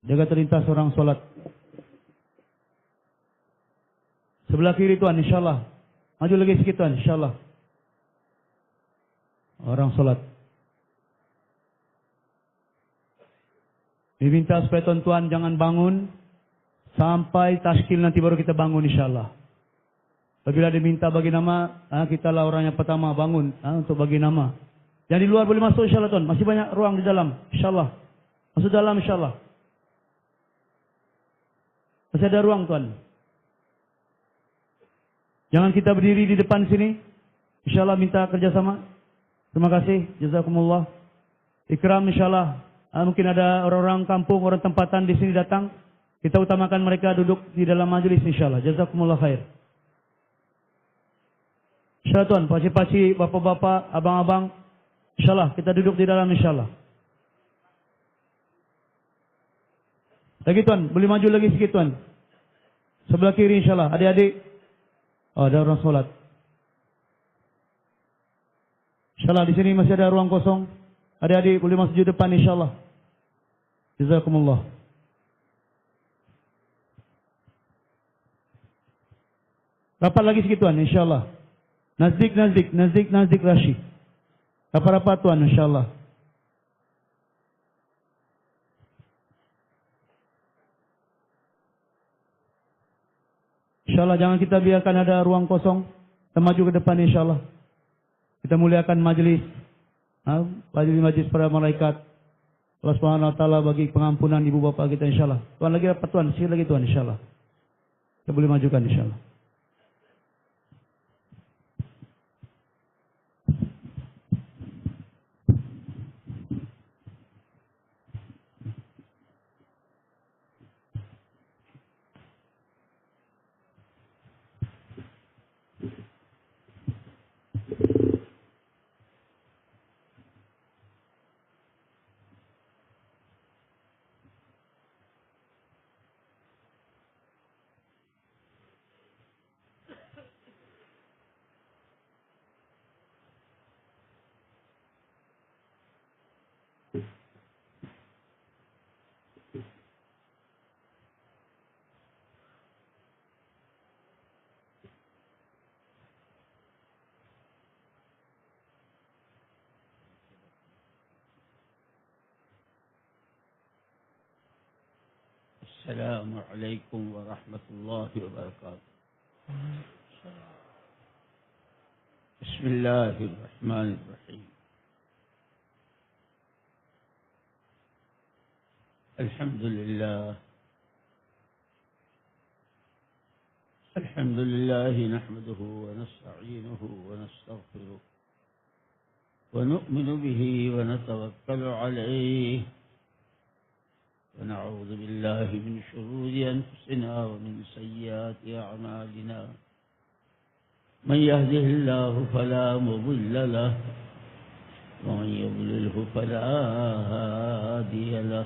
Jaga terlintas orang sholat. Sebelah kiri tuan, insyaAllah. Maju lagi sedikit tuan, insyaAllah. Orang sholat. Diminta supaya tuan-tuan jangan bangun sampai taskil nanti baru kita bangun insyaAllah. Apabila diminta bagi nama, kita lah orang yang pertama bangun untuk bagi nama. Yang di luar boleh masuk insyaAllah tuan. Masih banyak ruang di dalam insyaAllah. Masuk dalam insyaAllah. Masih ada ruang tuan. Jangan kita berdiri di depan sini. InsyaAllah minta kerjasama. Terima kasih. Jazakumullah. Ikram insyaAllah. Mungkin ada orang-orang kampung, orang tempatan di sini datang. Kita utamakan mereka duduk di dalam majelis insyaAllah. Jazakumullah khair. InsyaAllah tuan. Pakcik-pakcik, bapak-bapak, abang-abang. InsyaAllah kita duduk di dalam insyaAllah. Lagi tuan. Boleh maju lagi sikit tuan. Sebelah kiri insyaAllah. Adik-adik. Oh, ada orang solat. InsyaAllah di sini masih ada ruang kosong. Adik-adik boleh masuk di depan insyaAllah. Jazakumullah. Rapat lagi sikit tuan insyaAllah. Nazdik Rashid. Rapat-rapat tuan insyaAllah. InsyaAllah jangan kita biarkan ada ruang kosong. Kita maju ke depan insyaAllah. Kita muliakan majlis. Majlis para malaikat. Allah Subhanahu Wa Taala bagi pengampunan ibu bapa kita insyaAllah. Tuan lagi apa tuan? Sikit lagi tuan insyaAllah. Kita boleh majukan insyaAllah. السلام عليكم ورحمة الله وبركاته. بسم الله الرحمن الرحيم. الحمد لله نحمده ونستعينه ونستغفره ونؤمن به ونتوكل عليه ونعوذ بالله من شرور أنفسنا ومن سيئات أعمالنا. من يهده الله فلا مضل له ومن يضلله فلا هادي له.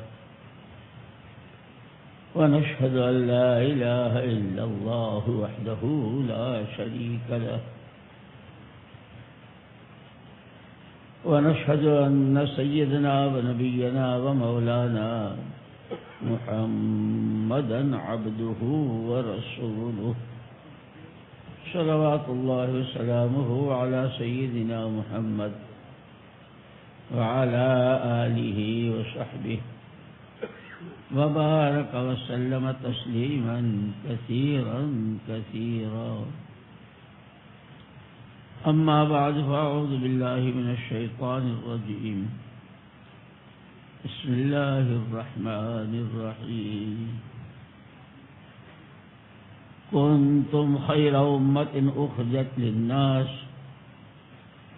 ونشهد أن لا إله إلا الله وحده لا شريك له. ونشهد أن سيدنا ونبينا ومولانا محمدا عبده ورسوله صلوات الله وسلامه على سيدنا محمد وعلى آله وصحبه وبارك وسلم تسليما كثيرا كثيرا. أما بعد فأعوذ بالله من الشيطان الرجيم. بسم الله الرحمن الرحيم. كنتم خير أمة أخرجت للناس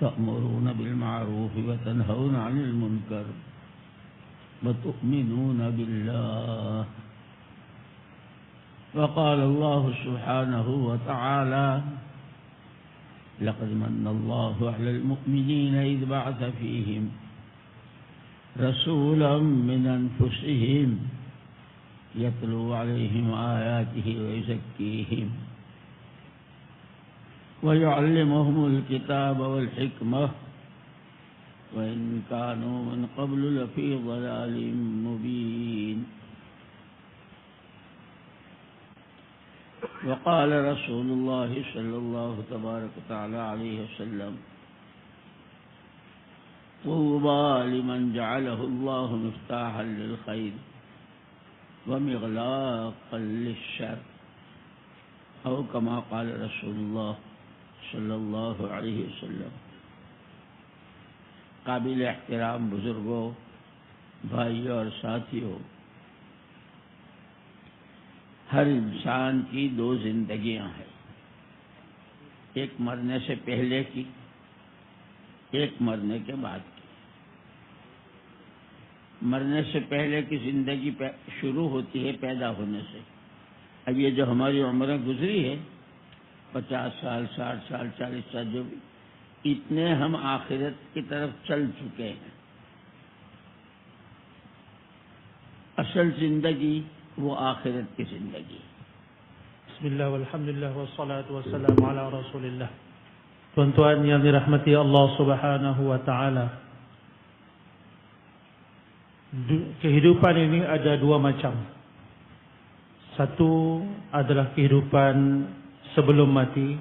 تأمرون بالمعروف وتنهون عن المنكر وتؤمنون بالله. وقال الله سبحانه وتعالى: لقد من الله على المؤمنين إذ بعث فيهم رسولا من أنفسهم يتلو عليهم آياته ويزكيهم ويعلمهم الكتاب والحكمة وإن كانوا من قبل لفي ضلال مبين. وقال رسول الله صلى الله تبارك وتعالى عليه وسلم طوبى لمن جعله الله مفتاحا للخير ومغلاقا للشر او كما قال رسول الله صلی اللہ علیہ وسلم۔ قابل احترام بزرگوں، بھائیوں اور ساتھیوں، ہر انسان کی دو زندگیاں ہیں، ایک مرنے سے پہلے کی، ایک مرنے کے بعد کی۔ مرنے سے پہلے کی زندگی شروع ہوتی ہے پیدا ہونے سے۔ اب یہ جو ہماری عمریں گزری ہے، 50 سال، 60 سال، 40 سال، جو بھی، اتنے ہم آخرت کی طرف چل چکے ہیں۔ اصل زندگی وہ آخرت کی زندگی۔ بسم الله والحمد لله والصلاة والسلام على رسول الله. Tuan-tuan yang dirahmati Allah Subhanahu wa taala. Kehidupan ini ada dua macam. Satu adalah kehidupan sebelum mati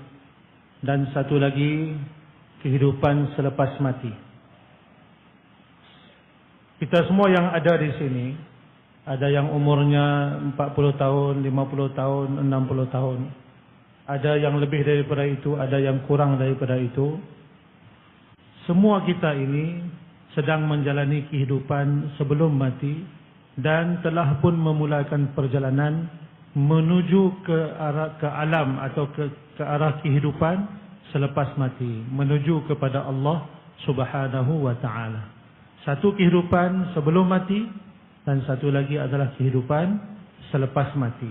dan satu lagi kehidupan selepas mati. Kita semua yang ada di sini, ada yang umurnya 40 tahun, 50 tahun, 60 tahun. Ada yang lebih daripada itu, ada yang kurang daripada itu. Semua kita ini sedang menjalani kehidupan sebelum mati dan telah pun memulakan perjalanan menuju ke alam atau ke arah kehidupan selepas mati, menuju kepada Allah Subhanahu wa taala. Satu kehidupan sebelum mati dan satu lagi adalah kehidupan selepas mati.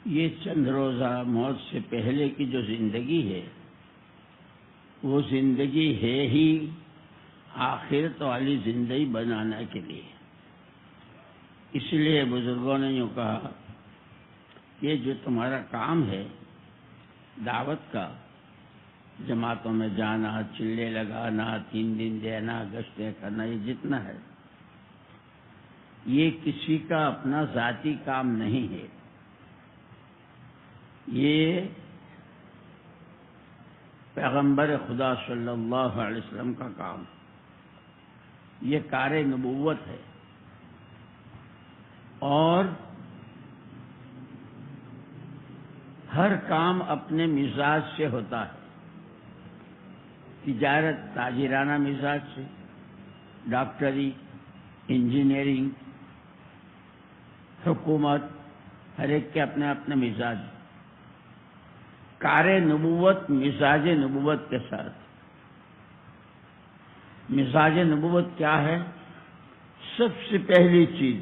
یہ چند روزہ موت سے پہلے کی جو زندگی ہے، وہ زندگی ہے ہی آخرت والی زندگی بنانے کے لیے۔ اس لیے بزرگوں نے یوں کہا کہ جو تمہارا کام ہے دعوت کا، جماعتوں میں جانا، چلے لگانا، 3 دن دینا، گشتیں کرنا، یہ جتنا ہے، یہ کسی کا اپنا ذاتی کام نہیں ہے، یہ پیغمبر خدا صلی اللہ علیہ وسلم کا کام، یہ کار نبوت ہے۔ اور ہر کام اپنے مزاج سے ہوتا ہے۔ تجارت تاجرانہ مزاج سے، ڈاکٹری، انجینئرنگ، حکومت، ہر ایک کے اپنے اپنے مزاج۔ کار نبوت مزاج نبوت کے ساتھ۔ مزاج نبوت کیا ہے؟ سب سے پہلی چیز،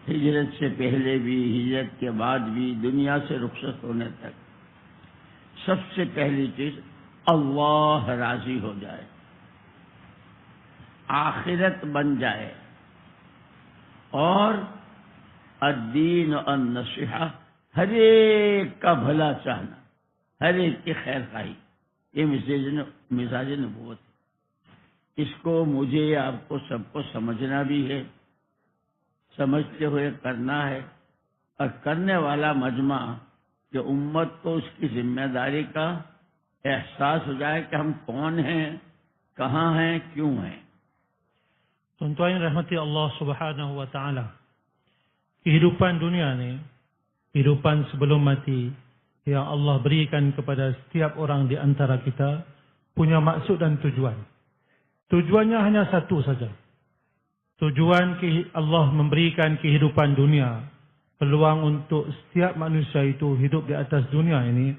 ہجرت سے پہلے بھی، ہجرت کے بعد بھی، دنیا سے رخصت ہونے تک، سب سے پہلی چیز اللہ راضی ہو جائے، آخرت بن جائے، اور الدین النصیحہ، ہر ایک کا بھلا چاہنا، ہر ایک کی خیر خواہی، یہ مزاج نبوت ہے۔ اس کو مجھے، آپ کو، سب کو سمجھنا بھی ہے، سمجھتے ہوئے کرنا ہے، اور کرنے والا مجمع کہ امت کو اس کی ذمہ داری کا احساس ہو جائے کہ ہم کون ہیں، کہاں ہیں، کیوں ہیں۔ Tuan-tuan yang rahmati Allah Subhanahu wa taala. Kehidupan dunia ni, kehidupan sebelum mati yang Allah berikan kepada setiap orang di antara kita punya maksud dan tujuan. Tujuannya hanya satu saja. Tujuan Allah memberikan kehidupan dunia, peluang untuk setiap manusia itu hidup di atas dunia ini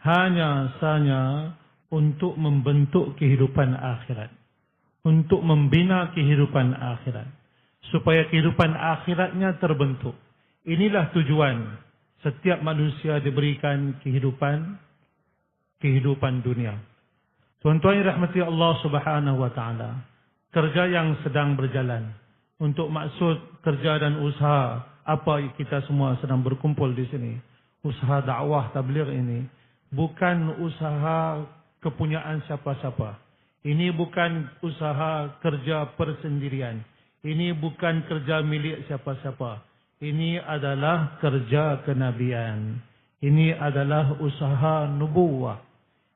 hanya saja untuk membentuk kehidupan akhirat, untuk membina kehidupan akhirat, supaya kehidupan akhiratnya terbentuk. Inilah tujuan setiap manusia diberikan kehidupan dunia. Tuan-tuan yang rahmati Allah Subhanahu wa taala, kerja yang sedang berjalan, untuk maksud kerja dan usaha apa kita semua sedang berkumpul di sini, usaha dakwah tabligh ini bukan usaha kepunyaan siapa-siapa. Ini bukan usaha kerja persendirian. Ini bukan kerja milik siapa-siapa. Ini adalah kerja kenabian. Ini adalah usaha nubuwah.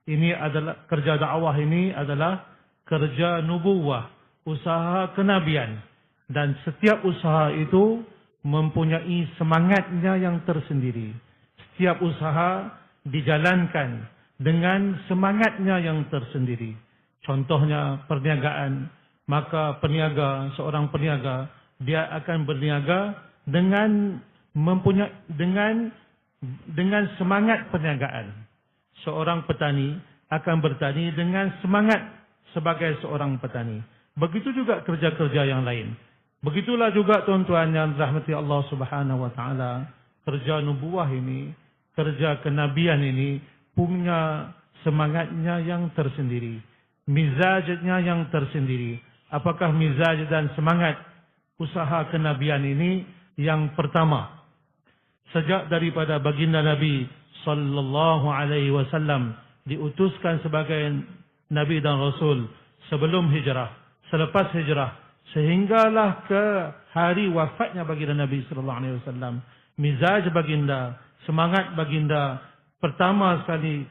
Ini adalah kerja dakwah, ini adalah kerja nubuwah, usaha kenabian. Dan setiap usaha itu mempunyai semangatnya yang tersendiri. Setiap usaha dijalankan dengan semangatnya yang tersendiri. Contohnya perniagaan, maka seorang peniaga, dia akan berniaga dengan semangat perniagaan. Seorang petani akan bertani dengan semangat sebagai seorang petani. Begitu juga kerja-kerja yang lain. Begitulah juga tuan-tuan yang rahmati Allah Subhanahu wa taala, kerja nubuah ini, kerja kenabian ini punya semangatnya yang tersendiri, mizajnya yang tersendiri. Apakah mizaj dan semangat usaha kenabian ini? Yang pertama, sejak daripada baginda Nabi sallallahu alaihi wasallam diutuskan sebagai nabi dan rasul sebelum hijrah, selepas hijrah, sehinggalah ke hari wafatnya baginda Nabi sallallahu alaihi wasallam, mizaj baginda, semangat baginda pertama sekali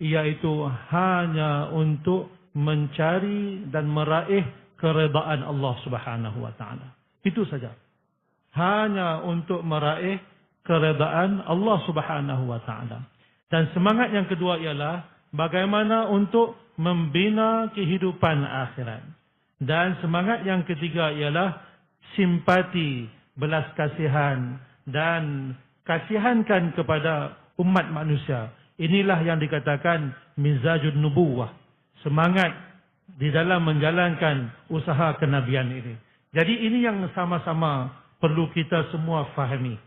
iaitu hanya untuk mencari dan meraih keredaan Allah Subhanahu wa taala. Itu saja. Hanya untuk meraih keredaan Allah Subhanahu wa taala. Dan semangat yang kedua ialah bagaimana untuk membina kehidupan akhirat. Dan semangat yang ketiga ialah simpati, belas kasihan dan kasihankan kepada umat manusia. Inilah yang dikatakan mizajun nubuwah. Semangat di dalam menjalankan usaha kenabian ini. Jadi ini yang sama-sama perlu kita semua fahami,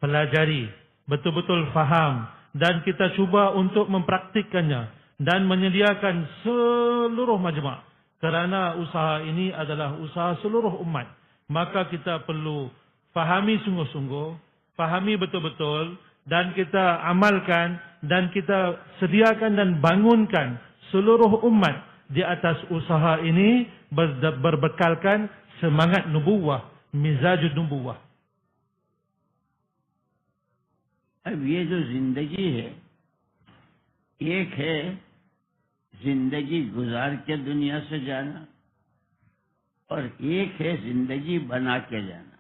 pelajari, betul-betul faham, dan kita cuba untuk mempraktikkannya dan menyediakan seluruh majma'. Kerana usaha ini adalah usaha seluruh umat, maka kita perlu fahami sungguh-sungguh, fahami betul-betul, dan kita amalkan, dan kita sediakan dan bangunkan seluruh umat di atas usaha ini berbekalkan semangat nubuwah, मिजाज नुबुव्वा। अब ये जो जिंदगी है, एक है जिंदगी गुजार के दुनिया से जाना और एक है जिंदगी बना के जाना।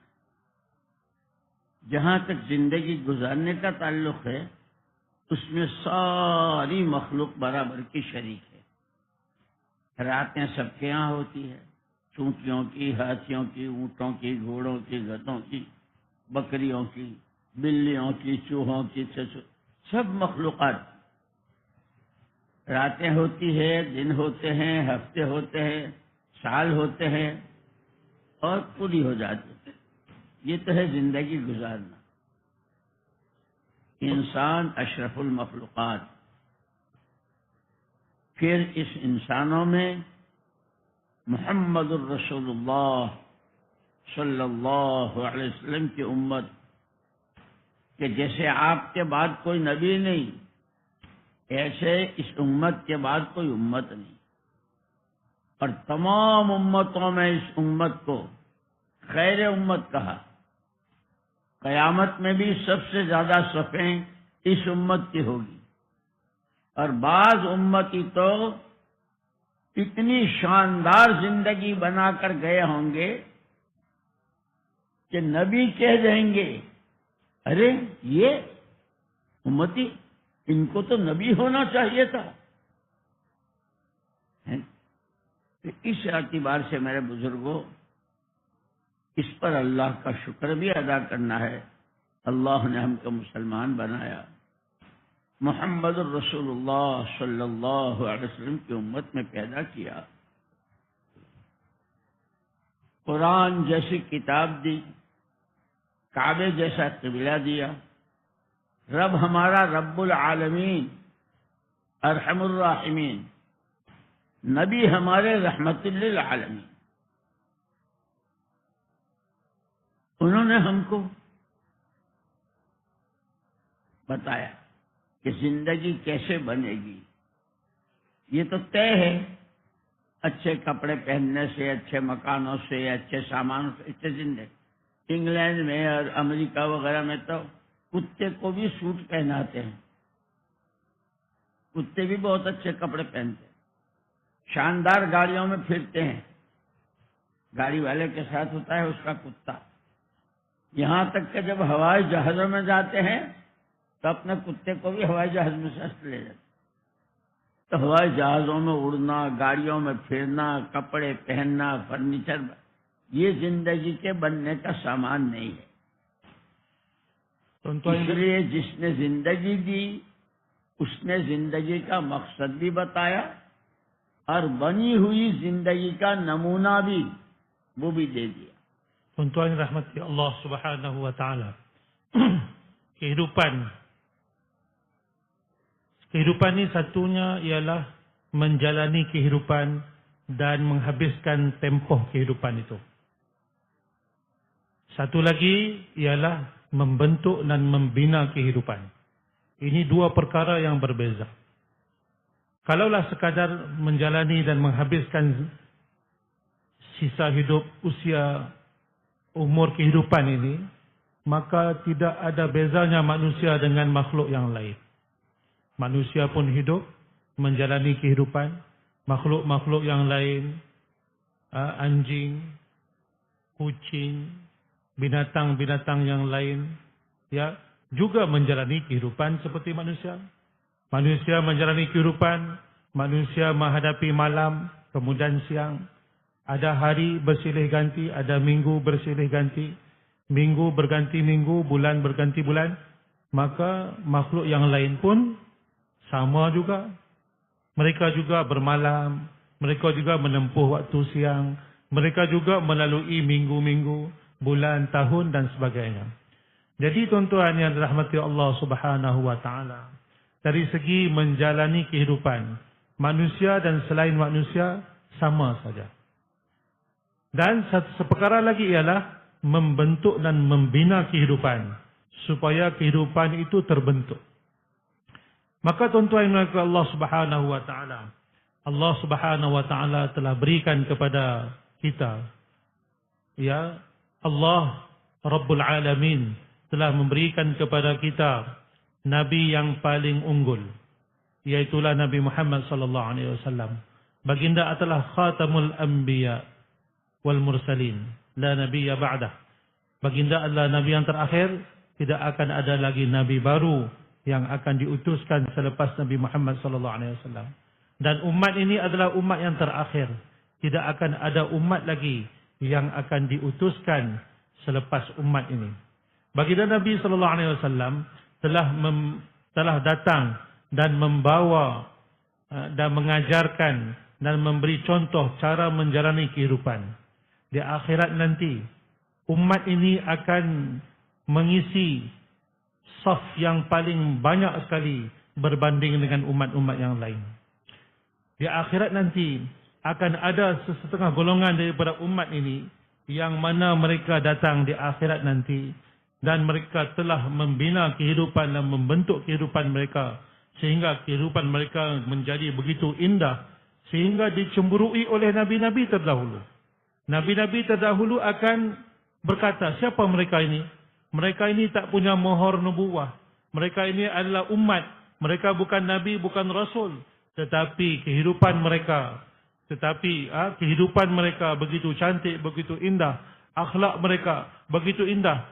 जहां तक जिंदगी गुजारने का ताल्लुक है, उसमें सारी मखलूक बराबर की शरीक है। रातें सबके यहाँ होती है, चूंटियों की, हाथियों की, ऊंटों की, घोड़ों की, गधों की, बकरियों की, बिल्लियों की, चूहों की, सब मखलूकात। रातें होती है, दिन होते हैं, हफ्ते होते हैं, साल होते हैं और पूरी हो जाती है। ये तो है जिंदगी गुजारना। इंसान अशरफुल मखलूकात। फिर इस इंसानों में मुहम्मदुर रसूलुल्लाह सल्लल्लाहु अलैहि वसल्लम की उम्मत कि जैसे आपके बाद कोई नबी नहीं, ऐसे इस उम्मत के बाद कोई उम्मत नहीं। और तमाम उम्मतों में इस उम्मत को खैर उम्मत कहा। कयामत में भी सबसे ज्यादा सफ़ें इस उम्मत की होगी। और बाज उम्मती तो इतनी शानदार जिंदगी बनाकर गए होंगे कि नबी कह देंगे, अरे ये उम्मती, इनको तो नबी होना चाहिए था। तो इस एतबार से मेरे बुजुर्गों, इस पर अल्लाह का शुक्र भी अदा करना है। अल्लाह ने हमको मुसलमान बनाया, मोहम्मद रसूलुल्लाह सल्लल्लाहु अलैहि वसल्लम की उम्मत में पैदा किया, कुरान जैसी किताब दी, काबे जैसा क़िबला दिया। रब हमारा रब्बुल आलमीन, अरहमुर राहिमीन, नबी हमारे रहमतुल लिल आलमीन। उन्होंने हमको बताया कि जिंदगी कैसे बनेगी। ये तो तय है, अच्छे कपड़े पहनने से, अच्छे मकानों से, अच्छे सामानों से, अच्छे जिंदगी। इंग्लैंड में और अमेरिका वगैरह में तो कुत्ते को भी सूट पहनाते हैं। कुत्ते भी बहुत अच्छे कपड़े पहनते हैं, शानदार गाड़ियों में फिरते हैं। गाड़ी वाले के साथ होता है उसका कुत्ता। यहां तक कि जब हवाई जहाजों में जाते हैं तो अपने कुत्ते को भी हवाई जहाज में साथ ले जाते। तो हवाई जहाजों में उड़ना, गाड़ियों में फिरना, कपड़े पहनना, फर्नीचर, ये जिंदगी के बनने का सामान नहीं है। इसलिए जिसने जिंदगी दी उसने जिंदगी का मकसद भी बताया और बनी हुई जिंदगी का नमूना भी वो भी दे दिया। Tuan-tuan rahmati Allah Subhanahu wa taala. Kehidupan ni satunya ialah menjalani kehidupan dan menghabiskan tempoh kehidupan itu. Satu lagi ialah membentuk dan membina kehidupan. Ini dua perkara yang berbeza. Kalaulah sekadar menjalani dan menghabiskan sisa hidup usia umur kehidupan ini, maka tidak ada bezanya manusia dengan makhluk yang lain. Manusia pun hidup, menjalani kehidupan, makhluk-makhluk yang lain, anjing, kucing, binatang-binatang yang lain, ya, juga menjalani kehidupan seperti manusia. Manusia menjalani kehidupan, manusia menghadapi malam, kemudian siang. Ada hari bersilih ganti, ada minggu bersilih ganti, minggu berganti minggu, bulan berganti bulan. Maka makhluk yang lain pun sama juga. Mereka juga bermalam, mereka juga menempuh waktu siang, mereka juga melalui minggu-minggu, bulan, tahun dan sebagainya. Jadi tuan-tuan yang dirahmati Allah Subhanahu wa taala, dari segi menjalani kehidupan, manusia dan selain manusia sama saja. Dan satu perkara lagi ialah membentuk dan membina kehidupan supaya kehidupan itu terbentuk. Maka tuan-tuan yang dirahmati Allah Subhanahu wa taala, Allah Subhanahu wa taala telah berikan kepada kita, ya, Allah Rabbul Alamin telah memberikan kepada kita nabi yang paling unggul, iaitulah Nabi Muhammad sallallahu alaihi wasallam. Baginda adalah khatamul anbiya wal mursalin, la nabiyya ba'dah. Baginda adalah nabi yang terakhir, tidak akan ada lagi nabi baru yang akan diutuskan selepas Nabi Muhammad sallallahu alaihi wasallam. Dan umat ini adalah umat yang terakhir. Tidak akan ada umat lagi yang akan diutuskan selepas umat ini. Baginda Nabi sallallahu alaihi wasallam telah datang dan membawa dan mengajarkan dan memberi contoh cara menjalani kehidupan. Di akhirat nanti, umat ini akan mengisi saf yang paling banyak sekali berbanding dengan umat-umat yang lain. Di akhirat nanti, akan ada sesetengah golongan daripada umat ini yang mana mereka datang di akhirat nanti dan mereka telah membina kehidupan dan membentuk kehidupan mereka sehingga kehidupan mereka menjadi begitu indah sehingga dicemburui oleh nabi-nabi terdahulu. Nabi-nabi terdahulu akan berkata, siapa mereka ini? Mereka ini tak punya mohor nubuwah. Mereka ini adalah umat. Mereka bukan nabi, bukan rasul. Tetapi kehidupan mereka begitu cantik, begitu indah. Akhlak mereka begitu indah.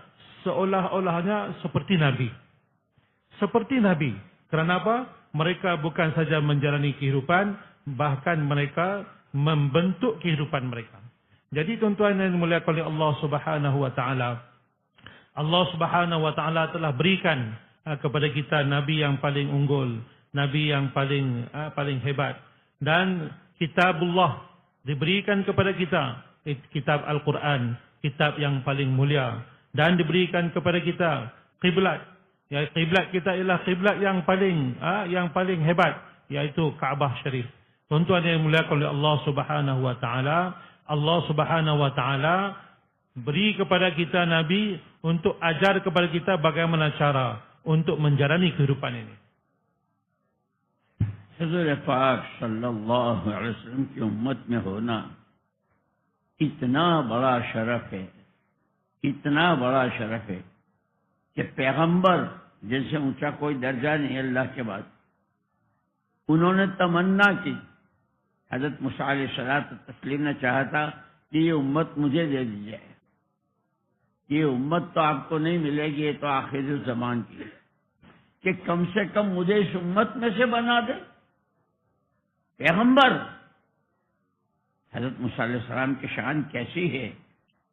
Seolah-olahnya seperti nabi. Seperti nabi. Kerana apa? Mereka bukan saja menjalani kehidupan, bahkan mereka membentuk kehidupan mereka. Jadi tuan-tuan yang dimuliakan oleh Allah Subhanahu wa taala, Allah Subhanahu wa taala telah berikan kepada kita nabi yang paling unggul, nabi yang paling hebat, dan kitabullah diberikan kepada kita, kitab Al-Quran, kitab yang paling mulia, dan diberikan kepada kita kiblat. Ya, kiblat kita ialah kiblat yang paling hebat, yaitu Kaabah Syarif. Tuan-tuan yang dimuliakan oleh Allah Subhanahu wa taala, Allah Subhanahu wa taala beri kepada kita nabi untuk ajar kepada kita bagaimana cara untuk menjalani kehidupan ini. حضور پاک صلی اللہ علیہ وسلم کی امت میں ہونا اتنا بڑا شرف ہے، اتنا بڑا شرف ہے کہ پیغمبر جیسے اونچا کوئی درجہ نہیں اللہ کے بعد، انہوں نے تمنا کی، حضرت موسیٰ علیہ الصلوۃ والتسلیم نے چاہا تھا کہ یہ امت مجھے دے دی جائے، یہ امت تو آپ کو نہیں ملے گی، یہ تو آخر الزمان کی ہے، کہ کم سے کم مجھے اس امت میں سے بنا دے پیغمبر۔ حضرت موسیٰ علیہ السلام کی شان کیسی ہے،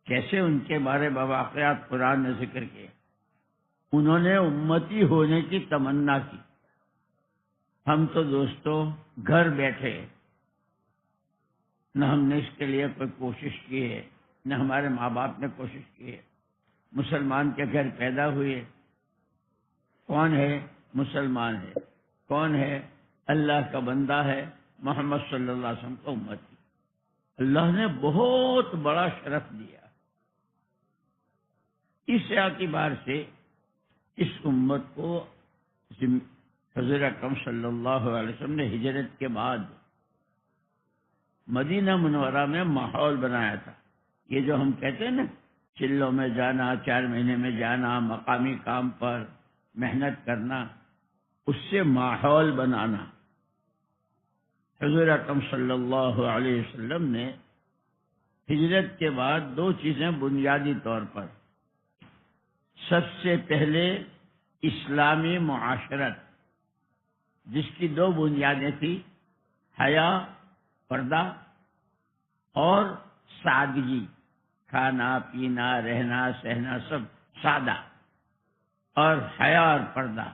کیسے ان کے بارے بواقعات قرآن نے ذکر کیے۔ انہوں نے امتی ہونے کی تمنا کی۔ ہم تو دوستو گھر بیٹھے، نہ ہم نے اس کے لیے کوئی کوشش کی ہے، نہ ہمارے ماں باپ نے کوشش کی ہے۔ مسلمان کے گھر پیدا ہوئے، کون ہے؟ مسلمان ہے، کون ہے؟ اللہ کا بندہ ہے، محمد صلی اللہ علیہ وسلم کا امتی۔ اللہ نے بہت بڑا شرف دیا۔ اس اعتبار سے اس امت کو حضور اکرم صلی اللہ علیہ وسلم نے ہجرت کے بعد مدینہ منورہ میں ماحول بنایا تھا۔ یہ جو ہم کہتے ہیں نا چلوں میں جانا، 4 مہینے میں جانا، مقامی کام پر محنت کرنا، اس سے ماحول بنانا۔ حضور اکرم صلی اللہ علیہ وسلم نے ہجرت کے بعد 2 چیزیں بنیادی طور پر، سب سے پہلے اسلامی معاشرت جس کی 2 بنیادیں تھیں، حیا، پردہ، اور سادگی، کھانا پینا رہنا سہنا سب سادہ، اور حیا اور پردہ۔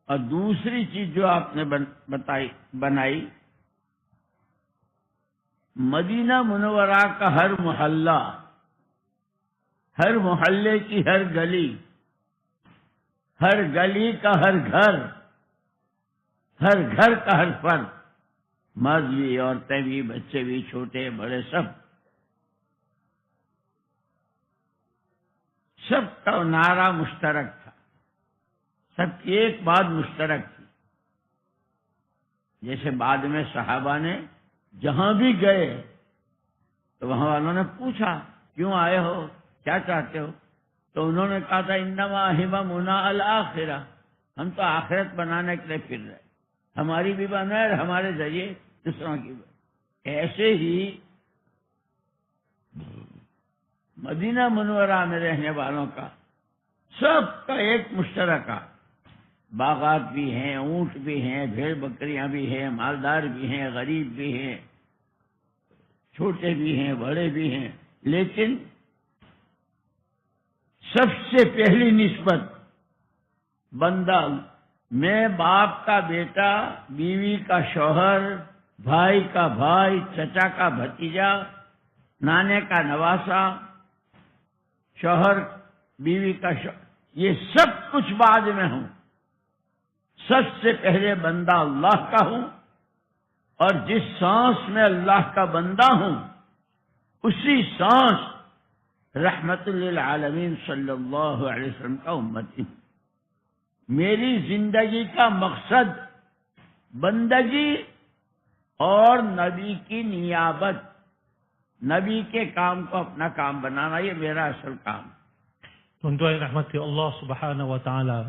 اور دوسری چیز جو آپ نے بنائی، مدینہ منورہ کا ہر محلہ، ہر محلے کی ہر گلی، ہر گلی کا ہر گھر، ہر گھر کا ہر فرد، مرد بھی، عورتیں بھی، بچے بھی، چھوٹے بڑے، سب کا نعرہ مشترک تھا، سب کی ایک بات مشترک تھی۔ جیسے بعد میں صحابہ نے جہاں بھی گئے تو وہاں والوں نے پوچھا کیوں آئے ہو، کیا چاہتے ہو؟ تو انہوں نے کہا تھا انما ہممنا الآخرہ، ہم تو آخرت بنانے کے لیے پھر رہے، ہماری بھی بنا ہے، ہمارے ذریعے دوسروں کی بھی۔ ایسے ہی مدینہ منورہ میں رہنے والوں کا سب کا ایک مشترکہ، باغات بھی ہیں، اونٹ بھی ہیں، بھیڑ بکریاں بھی ہیں، مالدار بھی ہیں، غریب بھی ہیں، چھوٹے بھی ہیں، بڑے بھی ہیں، لیکن سب سے پہلی نسبت بندہ، میں باپ کا بیٹا، بیوی کا شوہر، بھائی کا بھائی، چچا کا بھتیجا، نانے کا نواسا، شوہر بیوی کا شوہر، یہ سب کچھ بعد میں ہوں، سب سے پہلے بندہ اللہ کا ہوں، اور جس سانس میں اللہ کا بندہ ہوں اسی سانس رحمت للعالمین صلی اللہ علیہ وسلم کا امتی ہوں۔ میری زندگی کا مقصد بندگی اور نبی کی نیابت، نبی کے کام کو اپنا کام بنانا، یہ میرا اصل کام۔ Tuan-tuan yang rahmati Allah Subhanahu wa taala.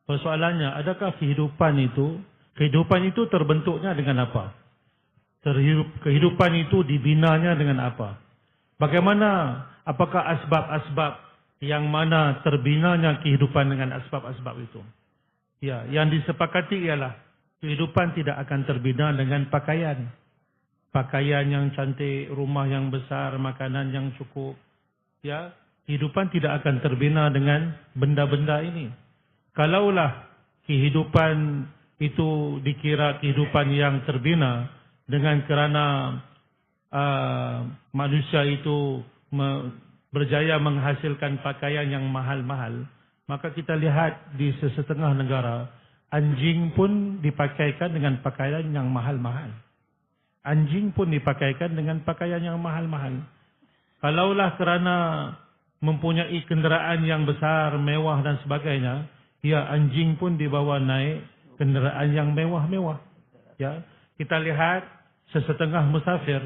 Persoalannya, adakah kehidupan itu terbentuknya dengan apa? Kehidupan itu dibinanya dengan apa? Bagaimana, apakah asbab-asbab yang mana terbinanya kehidupan dengan asbab-asbab itu? Ya, yang disepakati ialah kehidupan tidak akan terbina dengan pakaian. Pakaian yang cantik, rumah yang besar, makanan yang cukup. Ya, kehidupan tidak akan terbina dengan benda-benda ini. Kalaulah kehidupan itu dikira kehidupan yang terbina dengan kerana manusia itu berjaya menghasilkan pakaian yang mahal-mahal, maka kita lihat di sesetengah negara, anjing pun dipakaikan dengan pakaian yang mahal-mahal. Anjing pun dipakaikan dengan pakaian yang mahal-mahal. Kalaulah kerana mempunyai kenderaan yang besar, mewah dan sebagainya, ya anjing pun dibawa naik kenderaan yang mewah-mewah. Ya, kita lihat sesetengah musafir,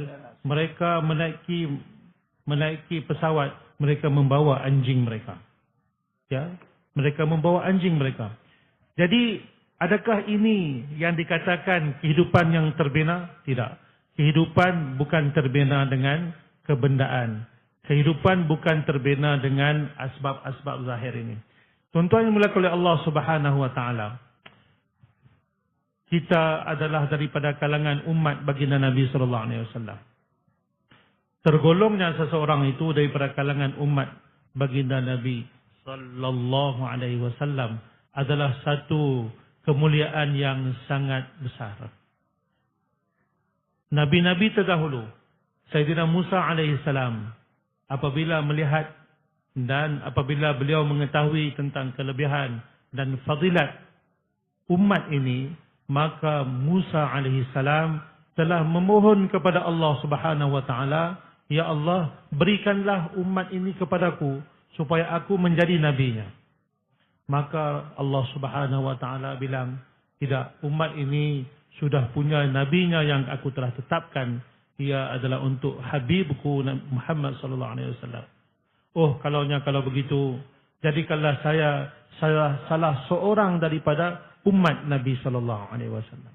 mereka menaiki pesawat, mereka membawa anjing mereka. Ya, mereka membawa anjing mereka. Jadi, adakah ini yang dikatakan kehidupan yang terbina? Tidak. Kehidupan bukan terbina dengan kebendaan. Kehidupan bukan terbina dengan asbab-asbab zahir ini. Tuan-tuan yang dimuliakan oleh Allah Subhanahu wa taala. Kita adalah daripada kalangan umat baginda Nabi sallallahu alaihi wasallam. Tergolongnya seseorang itu daripada kalangan umat baginda Nabi sallallahu alaihi wasallam adalah satu kemuliaan yang sangat besar. Nabi-nabi terdahulu, Sayyidina Musa alaihissalam, apabila melihat dan apabila beliau mengetahui tentang kelebihan dan fadilat umat ini, maka Musa alaihissalam telah memohon kepada Allah Subhanahu wa taala, "Ya Allah, berikanlah umat ini kepadaku supaya aku menjadi nabinya." Maka Allah Subhanahu wa taala bilang, "Tidak, umat ini sudah punya nabinya yang aku telah tetapkan. Ia adalah untuk habibku Muhammad sallallahu alaihi wasallam." Oh, kalau begitu, jadikanlah saya salah seorang daripada umat Nabi sallallahu alaihi wasallam.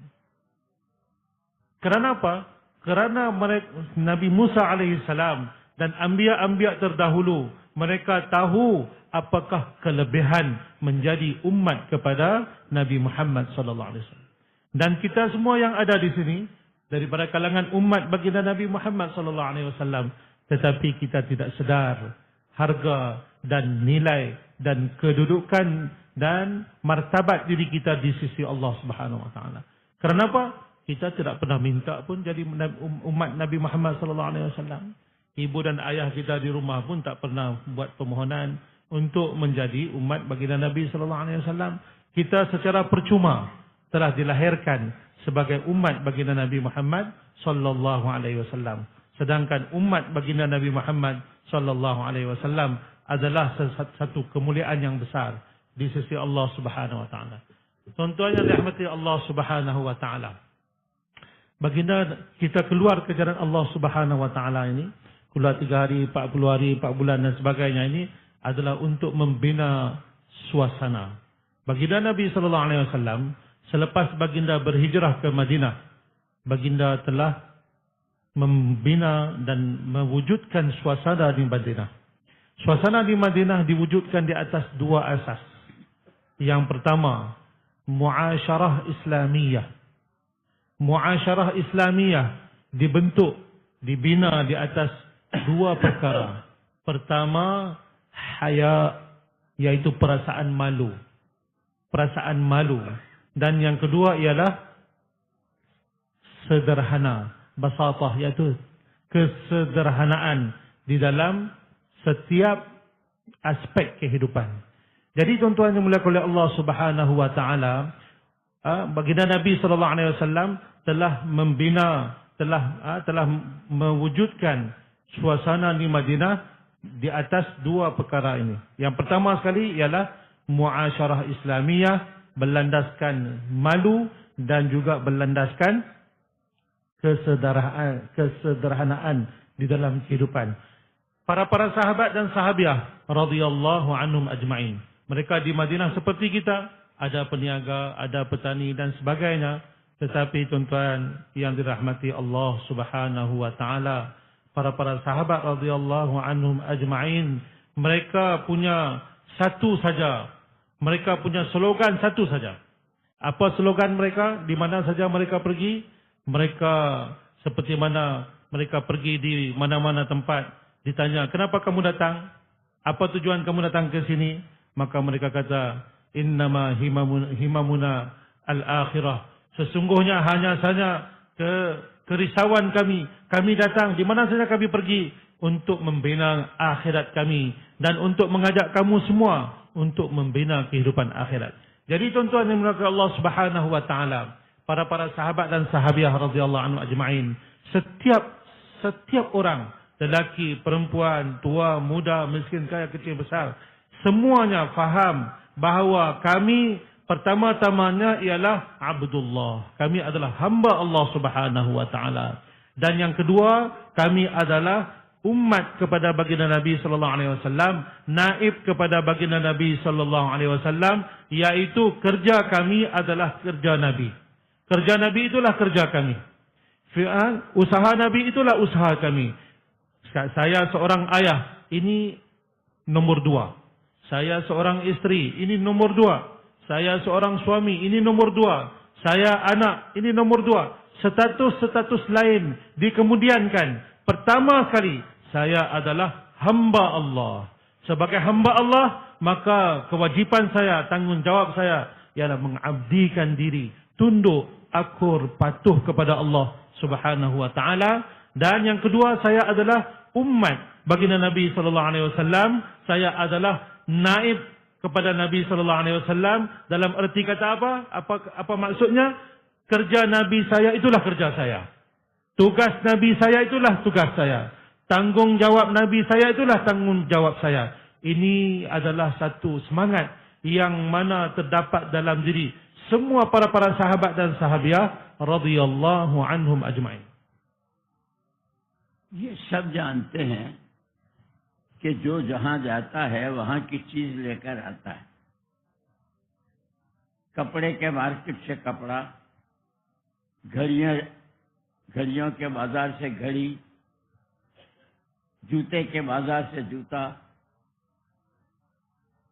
Kerana apa? Kerana Nabi Musa alaihissalam dan anbiya-anbiya terdahulu, mereka tahu apakah kelebihan menjadi umat kepada Nabi Muhammad sallallahu alaihi wasallam. Dan kita semua yang ada di sini daripada kalangan umat baginda Nabi Muhammad sallallahu alaihi wasallam, tetapi kita tidak sedar harga dan nilai dan kedudukan dan martabat diri kita di sisi Allah Subhanahu wa taala. Kenapa? Kita tidak pernah minta pun jadi umat Nabi Muhammad sallallahu alaihi wasallam. Ibu dan ayah kita di rumah pun tak pernah buat permohonan untuk menjadi umat baginda Nabi sallallahu alaihi wasallam. Kita secara percuma telah dilahirkan sebagai umat baginda Nabi Muhammad sallallahu alaihi wasallam. Sedangkan umat baginda Nabi Muhammad sallallahu alaihi wasallam adalah satu kemuliaan yang besar di sisi Allah Subhanahu wa taala. Tuan-tuan yang dirahmati Allah Subhanahu wa taala. Baginda kita keluar ke jalan Allah Subhanahu wa taala ini, keluar 3 hari, 40 hari, 4 bulan dan sebagainya ini adalah untuk membina suasana. Baginda Nabi sallallahu alaihi wasallam selepas baginda berhijrah ke Madinah, baginda telah membina dan mewujudkan suasana di Madinah. Suasana di Madinah diwujudkan di atas 2 asas. Yang pertama, muasyarah Islamiyah. Muasyarah Islamiyah dibentuk, dibina di atas 2 perkara. Pertama, haya, yaitu perasaan malu. Perasaan malu. Dan yang kedua ialah sederhana, basatah, iaitu kesederhanaan di dalam setiap aspek kehidupan. Jadi tuan-tuan yang dimuliakan oleh Allah Subhanahu wa taala, baginda Nabi sallallahu alaihi wasallam telah membina, telah mewujudkan suasana di Madinah di atas 2 perkara ini. Yang pertama sekali ialah muasyarah Islamiyah, berlandaskan malu dan juga berlandaskan kesederhanaan di dalam kehidupan. Para sahabat dan sahabiah radhiyallahu anhum ajma'in, mereka di Madinah seperti kita, ada peniaga, ada petani dan sebagainya. Tetapi tuan-tuan yang dirahmati Allah Subhanahu wa taala, para sahabat radhiyallahu anhum ajma'in, mereka punya satu saja. Mereka punya slogan satu saja. Apa slogan mereka? Di mana saja mereka pergi, mereka seperti mana mereka pergi di mana-mana tempat, ditanya, "Kenapa kamu datang? Apa tujuan kamu datang ke sini?" Maka mereka kata, "Innama himamuna al-akhirah." Sesungguhnya hanya saja kerisauan kami. Kami datang di mana saja kami pergi untuk membina akhirat kami dan untuk mengajak kamu semua untuk membina kehidupan akhirat. Jadi tuan-tuan yang dimuliakan Allah Subhanahu wa taala, para sahabat dan sahabiah radhiyallahu anhu ajma'in, setiap orang, lelaki, perempuan, tua, muda, miskin, kaya, kecil, besar, semuanya faham bahawa kami Pertama-tamanya ialah Abdullah. Kami adalah hamba Allah Subhanahu wa taala. Dan yang kedua, kami adalah umat kepada baginda Nabi sallallahu alaihi wasallam, naib kepada baginda Nabi sallallahu alaihi wasallam, yaitu kerja kami adalah kerja Nabi. Kerja Nabi itulah kerja kami. Usaha Nabi itulah usaha kami. Saya seorang ayah, ini nomor 2. Saya seorang isteri, ini nomor 2. Saya seorang suami, ini nomor 2. Saya anak, ini nomor 2. Status-status lain dikemudiankan. Pertama sekali, saya adalah hamba Allah. Sebagai hamba Allah, maka kewajipan saya, tanggungjawab saya ialah mengabdikan diri, tunduk, akur, patuh kepada Allah Subhanahu wa taala. Dan yang kedua, saya adalah umat baginda Nabi sallallahu alaihi wasallam. Saya adalah naib kepada Nabi sallallahu alaihi wasallam. Dalam erti kata apa? Apa maksudnya? Kerja Nabi saya itulah kerja saya. Tugas Nabi saya itulah tugas saya. Tanggungjawab Nabi saya itulah tanggungjawab saya. Ini adalah satu semangat yang mana terdapat dalam diri semua para sahabat dan sahabiah radhiyallahu anhum ajma'in. ये सब जानते हैं कि जो जहां जाता है वहां की चीज लेकर आता है। कपड़े के मार्केट से कपड़ा, घड़ियों के बाजार से घड़ी, जूते के बाजार से जूता,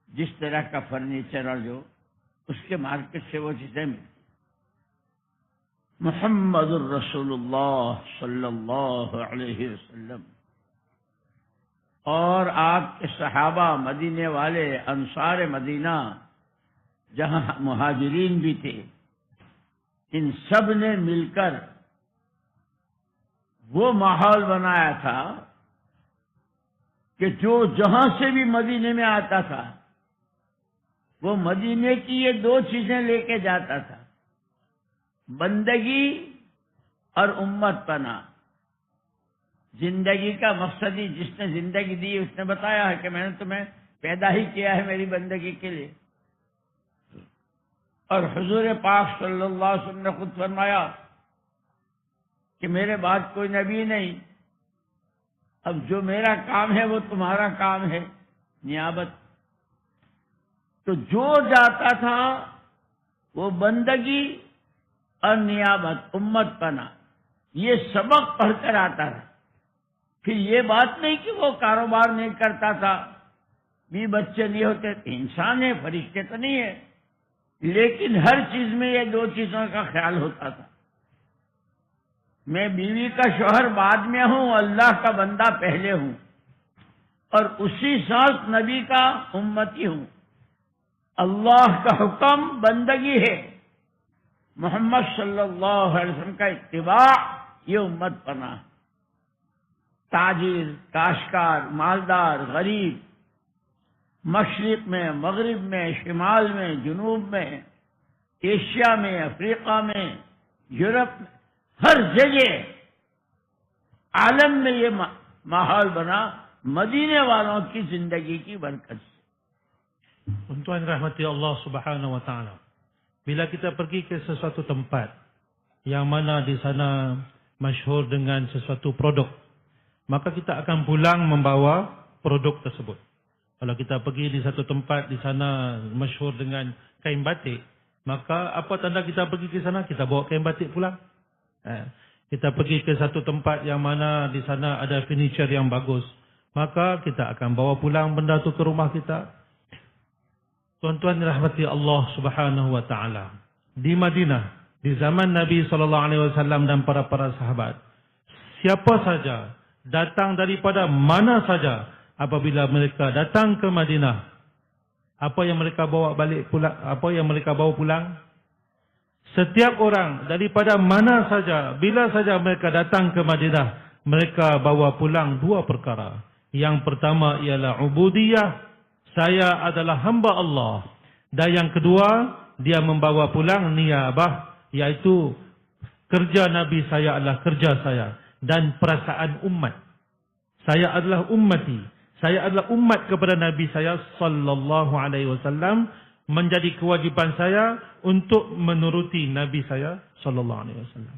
जिस तरह का फर्नीचर और जो उसके मार्केट से वो चीजें मिलती। मुहम्मदुर रसूलुल्लाह सल्लल्लाहु अलैहि वसल्लम और आपके सहाबा, मदीने वाले, अंसार मदीना, जहां मुहाजिरीन भी थे, इन सब ने मिलकर वो माहौल बनाया था कि जो जहां से भी मदीने में आता था, वो मदीने की ये 2 चीजें लेके जाता था, बंदगी और उम्मत पना। जिंदगी का मकसद ही, जिसने जिंदगी दी उसने बताया है कि मैंने तुम्हें पैदा ही किया है मेरी बंदगी के लिए। और हुजूर पाक सल्लल्लाहु अलैहि वसल्लम ने खुद फरमाया कि मेरे बाद कोई नबी नहीं, अब जो मेरा काम है वो तुम्हारा काम है, नियाबत। तो जो जाता था वो बंदगी और नियाबत, उम्मत पना, ये सबक पढ़कर आता था। फिर ये बात नहीं कि वो कारोबार नहीं करता था, भी बच्चे नहीं होते, इंसान है, फरिश्ते तो नहीं है, लेकिन हर चीज में ये 2 चीजों का ख्याल होता था। मैं बीवी का शौहर बाद में हूं, अल्लाह का बंदा पहले हूं, और उसी साथ नबी का उम्मती हूं। अल्लाह का हुक्म बंदगी है, मोहम्मद सल्लल्लाहु अलैहि वसल्लम का इत्तिबा ये उम्मत पना। ताजिर, काशकार, मालदार, गरीब, मशरिक में, मगरिब में, शिमाल में, जुनूब में, एशिया में, अफ्रीका में, यूरोप में, हर जगह आलम में ये माहौल बना मदीने वालों की जिंदगी की बरकत से। Tuan rahmati Allah Subhanahu wa taala. Bila kita pergi ke sesuatu tempat yang mana di sana masyhur dengan sesuatu produk, maka kita akan pulang membawa produk tersebut. Kalau kita pergi di satu tempat di sana masyhur dengan kain batik, maka apa tanda kita pergi ke sana? Kita bawa kain batik pulang. Kita pergi ke satu tempat yang mana di sana ada furniture yang bagus, maka kita akan bawa pulang benda itu ke rumah kita. Tuan-tuan rahmati Allah Subhanahu wa taala. Di Madinah, di zaman Nabi sallallahu alaihi wasallam dan para sahabat, siapa saja datang daripada mana saja, apabila mereka datang ke Madinah, apa yang mereka bawa balik pulang, apa yang mereka bawa pulang? Setiap orang daripada mana saja, bila saja mereka datang ke Madinah, mereka bawa pulang 2 perkara. Yang pertama ialah ubudiyah, saya adalah hamba Allah. Dan yang kedua, dia membawa pulang niyabah, yaitu kerja Nabi saya adalah kerja saya. Dan perasaan umat. Saya adalah ummati. Saya adalah umat kepada Nabi saya sallallahu alaihi wasallam. menjadi kewajipan saya untuk menuruti Nabi saya sallallahu alaihi wasallam.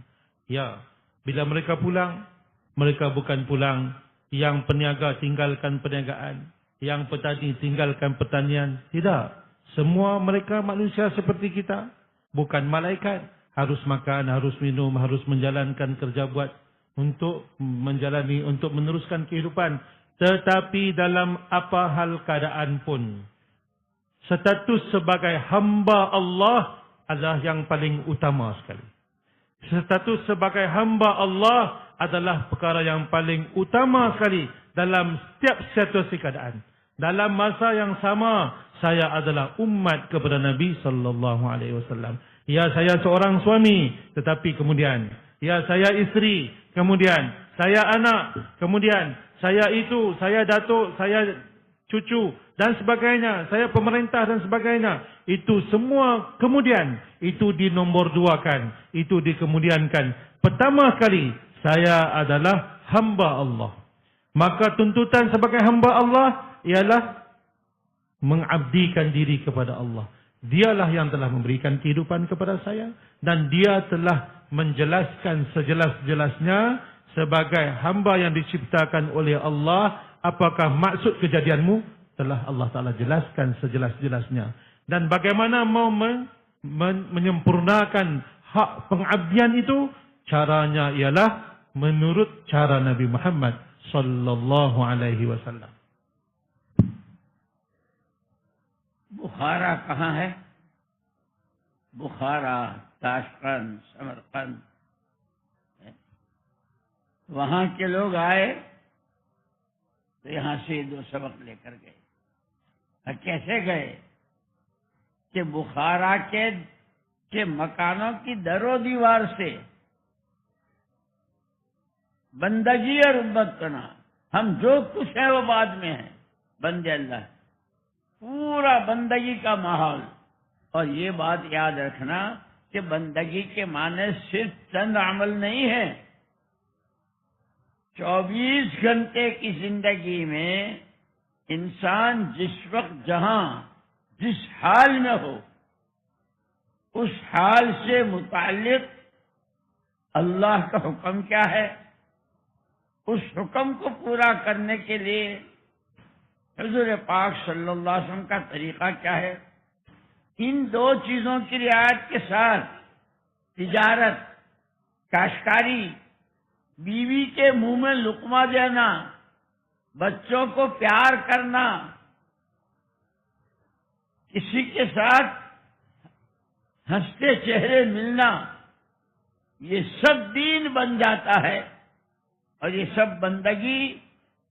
Ya, bila mereka pulang, mereka bukan pulang yang peniaga tinggalkan perniagaan, yang petani tinggalkan pertanian. Tidak. Semua mereka manusia seperti kita, bukan malaikat. Harus makan, harus minum, harus menjalankan kerja buat untuk menjalani, untuk meneruskan kehidupan. Tetapi dalam apa hal keadaan pun, status sebagai hamba Allah adalah yang paling utama sekali. Status sebagai hamba Allah adalah perkara yang paling utama sekali dalam setiap situasi keadaan. Dalam masa yang sama, saya adalah umat kepada Nabi sallallahu alaihi wasallam. Ya, saya seorang suami, tetapi kemudian, ya, saya isteri, kemudian, saya anak, kemudian, saya itu, saya datuk, saya cucu, dan sebagainya, saya pemerintah dan sebagainya. Itu semua kemudian, itu dinomor duakan, itu dikemudiankan. Pertama kali, saya adalah hamba Allah. Maka tuntutan sebagai hamba Allah ialah mengabdikan diri kepada Allah. Dialah yang telah memberikan kehidupan kepada saya, dan dia telah menjelaskan sejelas-jelasnya sebagai hamba yang diciptakan oleh Allah. Apakah maksud kejadianmu? Telah Allah Ta'ala jelaskan sejelas-jelasnya. Dan bagaimana mau menyempurnakan hak pengabdian itu? Caranya ialah menurut cara Nabi Muhammad sallallahu alaihi wasallam. बुखारा कहाँ है? बुखारा, ताशकंद, समरकंद, वहां के लोग आए तो यहाँ से 2 सबक लेकर गए। और कैसे गए? कि बुखारा के मकानों की दरो दीवार से बंदगी और उम्मत करना, हम जो कुछ है वो बाद में है, बंदे अल्लाह, पूरा बंदगी का माहौल। और ये बात याद रखना कि बंदगी के माने सिर्फ चंद अमल नहीं है। 24 घंटे की जिंदगी में इंसान जिस वक्त जहां जिस हाल में हो, उस हाल से मुताल्लिक अल्लाह का हुक्म क्या है, उस हुक्म को पूरा करने के लिए हुजूर पाक सल्लल्लाहु अलैहि वसल्लम का तरीका क्या है। इन 2 चीजों की रियायत के साथ तिजारत, काश्तकारी, बीवी के मुंह में लुकमा देना, बच्चों को प्यार करना, किसी के साथ हंसते चेहरे मिलना, ये सब दीन बन जाता है। और ये सब बंदगी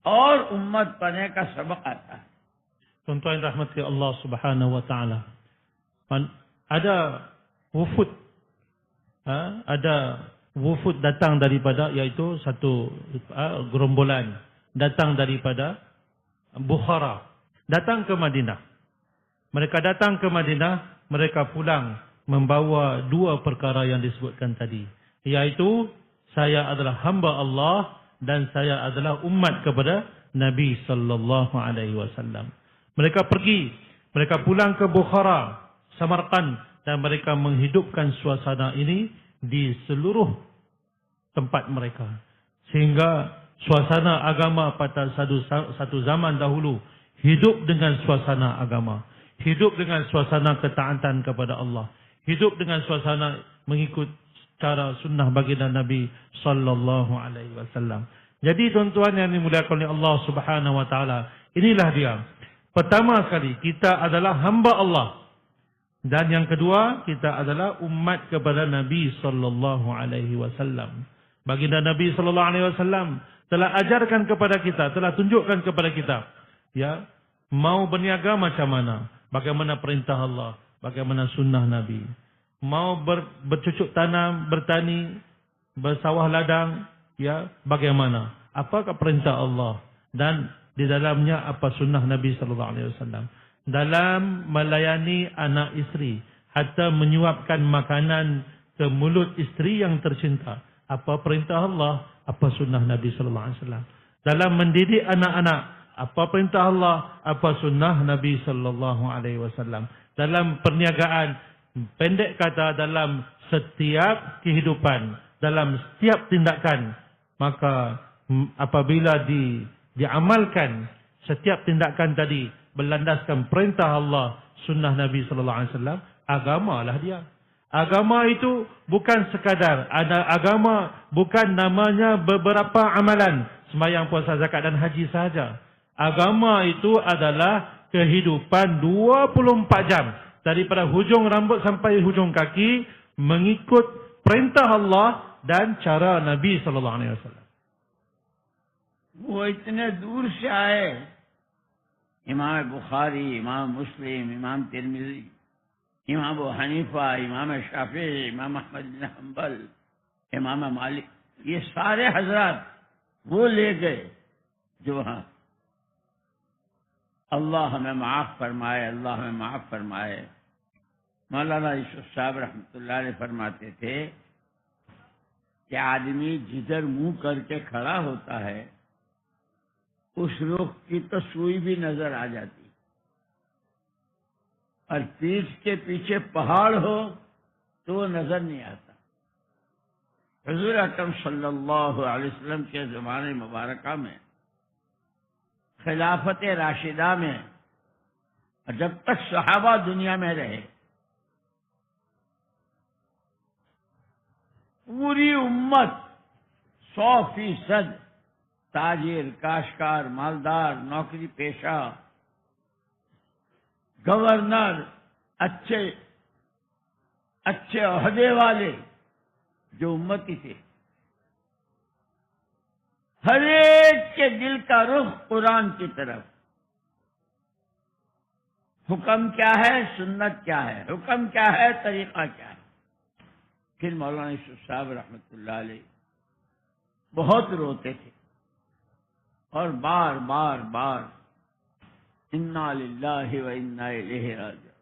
और उम्मत बने का सबक आता है। Tuan-tuan rahmati Allah Subhanahu wa taala. Ada wufud, ada wufud datang daripada, iaitu satu gerombolan datang daripada Bukhara, datang ke Madinah. Mereka datang ke Madinah, mereka pulang membawa 2 perkara yang disebutkan tadi, iaitu saya adalah hamba Allah dan saya adalah umat kepada Nabi sallallahu alaihi wasallam. Mereka pergi, mereka pulang ke Bukhara, Samarkand, dan mereka menghidupkan suasana ini di seluruh tempat mereka. Sehingga suasana agama pada satu zaman dahulu hidup dengan suasana agama, hidup dengan suasana ketaatan kepada Allah, hidup dengan suasana mengikut cara sunnah baginda Nabi sallallahu alaihi wasallam. Jadi tuan-tuan yang dimuliakan oleh Allah Subhanahu wa taala, inilah dia. Pertama sekali, kita adalah hamba Allah. Dan yang kedua, kita adalah umat kepada Nabi sallallahu alaihi wasallam. Baginda Nabi sallallahu alaihi wasallam telah ajarkan kepada kita, telah tunjukkan kepada kita, ya, mau berniaga macam mana, bagaimana perintah Allah, bagaimana sunnah Nabi. Mau bercucuk tanam, bertani, bersawah ladang, ya, bagaimana? Apakah perintah Allah dan di dalamnya apa sunnah Nabi sallallahu alaihi wasallam? Dalam melayani anak isteri, hatta menyuapkan makanan ke mulut isteri yang tercinta, apa perintah Allah, apa sunnah Nabi sallallahu alaihi wasallam? Dalam mendidik anak-anak, apa perintah Allah, apa sunnah Nabi sallallahu alaihi wasallam? dalam perniagaan, pendek kata dalam setiap kehidupan, dalam setiap tindakan, maka apabila diamalkan setiap tindakan tadi berlandaskan perintah Allah, sunnah Nabi sallallahu alaihi wasallam, agamalah dia. Agama itu bukan sekadar agama, bukan namanya beberapa amalan, sembahyang, puasa, zakat dan haji sahaja. Agama itu adalah kehidupan 24 jam daripada hujung rambut sampai hujung kaki mengikut perintah Allah dan cara Nabi sallallahu alaihi wasallam. वो इतने दूर से आए, इमाम बुखारी, इमाम मुस्लिम, इमाम तिरमिजी, इमाम अबू हनीफा, इमाम शाफी, इमाम अहमद बिन हंबल, इमाम मालिक, ये सारे हजरात वो ले गए जो वहां अल्लाह हमें माफ फरमाए, अल्लाह हमें माफ फरमाए। मौलाना यूसुफ साहब रहमतुल्लाह अलैह फरमाते थे कि आदमी जिधर मुंह करके खड़ा होता है उस रुख की तो सुई भी नजर आ जाती, और पीठ के पीछे पहाड़ हो तो वो नजर नहीं आता। हुजूर अकरम सल्लल्लाहु अलैहि वसल्लम के ज़माने मुबारका में, खिलाफत राशिदा में, जब तक सहाबा दुनिया में रहे, पूरी उम्मत 100% ताजिर, काशकार, मालदार, नौकरी पेशा, गवर्नर, अच्छे ओहदे वाले जो उम्मती थे, हर एक के दिल का रुख कुरान की तरफ। हुक्म क्या है, सुन्नत क्या है, हुक्म क्या है, तरीका क्या है। फिर मौलाना यूसुफ साहब रहमतुल्लाह अलैह बहुत रोते थे और बार बार बार इन्ना लिल्लाहि व इन्ना इलैहि राजिऊन,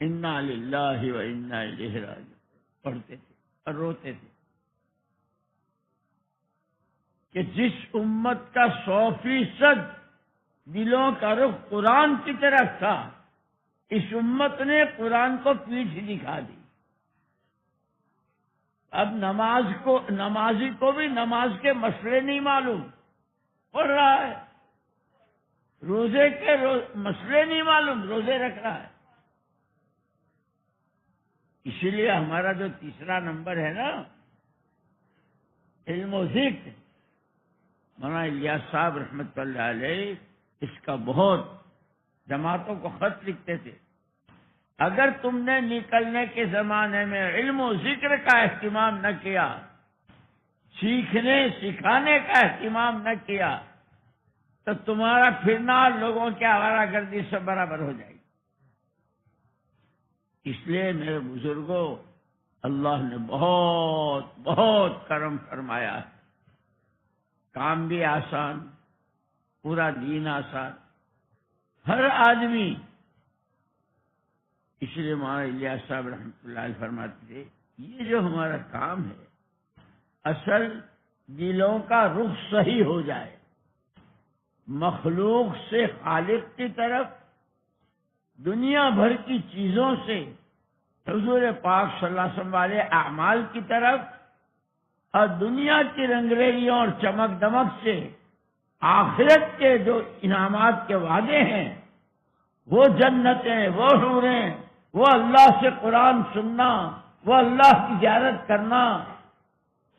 इन्ना लिल्लाहि व इन्ना इलैहि राजिऊन पढ़ते थे और रोते थे कि जिस उम्मत का 100% दिलों का रुख कुरान की तरफ था, इस उम्मत ने कुरान को पीठ दिखा दी। अब नमाजी को भी नमाज के मसले नहीं मालूम, पढ़ रहा है, रोजे के मसले नहीं मालूम, रोजे रख रहा है। इसीलिए हमारा जो तीसरा नंबर है ना, इल्म व ज़िक्र, मौलाना इलियास साहब रहमतुल्लाह अलैह इसका बहुत जमातों को खत लिखते थे। अगर तुमने निकलने के जमाने में इल्म व ज़िक्र का एहतिमाम न किया, सीखने सिखाने का एहतिमाम न किया, तो तुम्हारा फिरना लोगों के आवारागर्दी से बराबर हो जाएगी। इसलिए मेरे बुजुर्गों, अल्लाह ने बहुत बहुत करम फरमाया है। काम भी आसान, पूरा दीन आसान, हर आदमी। इसलिए मौलाना इलियास साहब रहमतुल्लाह अलैह फरमाते थे, ये जो हमारा काम है, असल दिलों का रुख सही हो जाए, मखलूक से खालिक की तरफ, दुनिया भर की चीजों से हुजूर पाक सल्लल्लाहु अलैहि वसल्लम वाले अमाल की तरफ, और दुनिया की रंगरेलियों और चमक दमक से आखिरत के जो इनामात के वादे हैं, वो जन्नतें, वो हूरें, वो अल्लाह से कुरान सुनना, वो अल्लाह की ज़ियारत करना,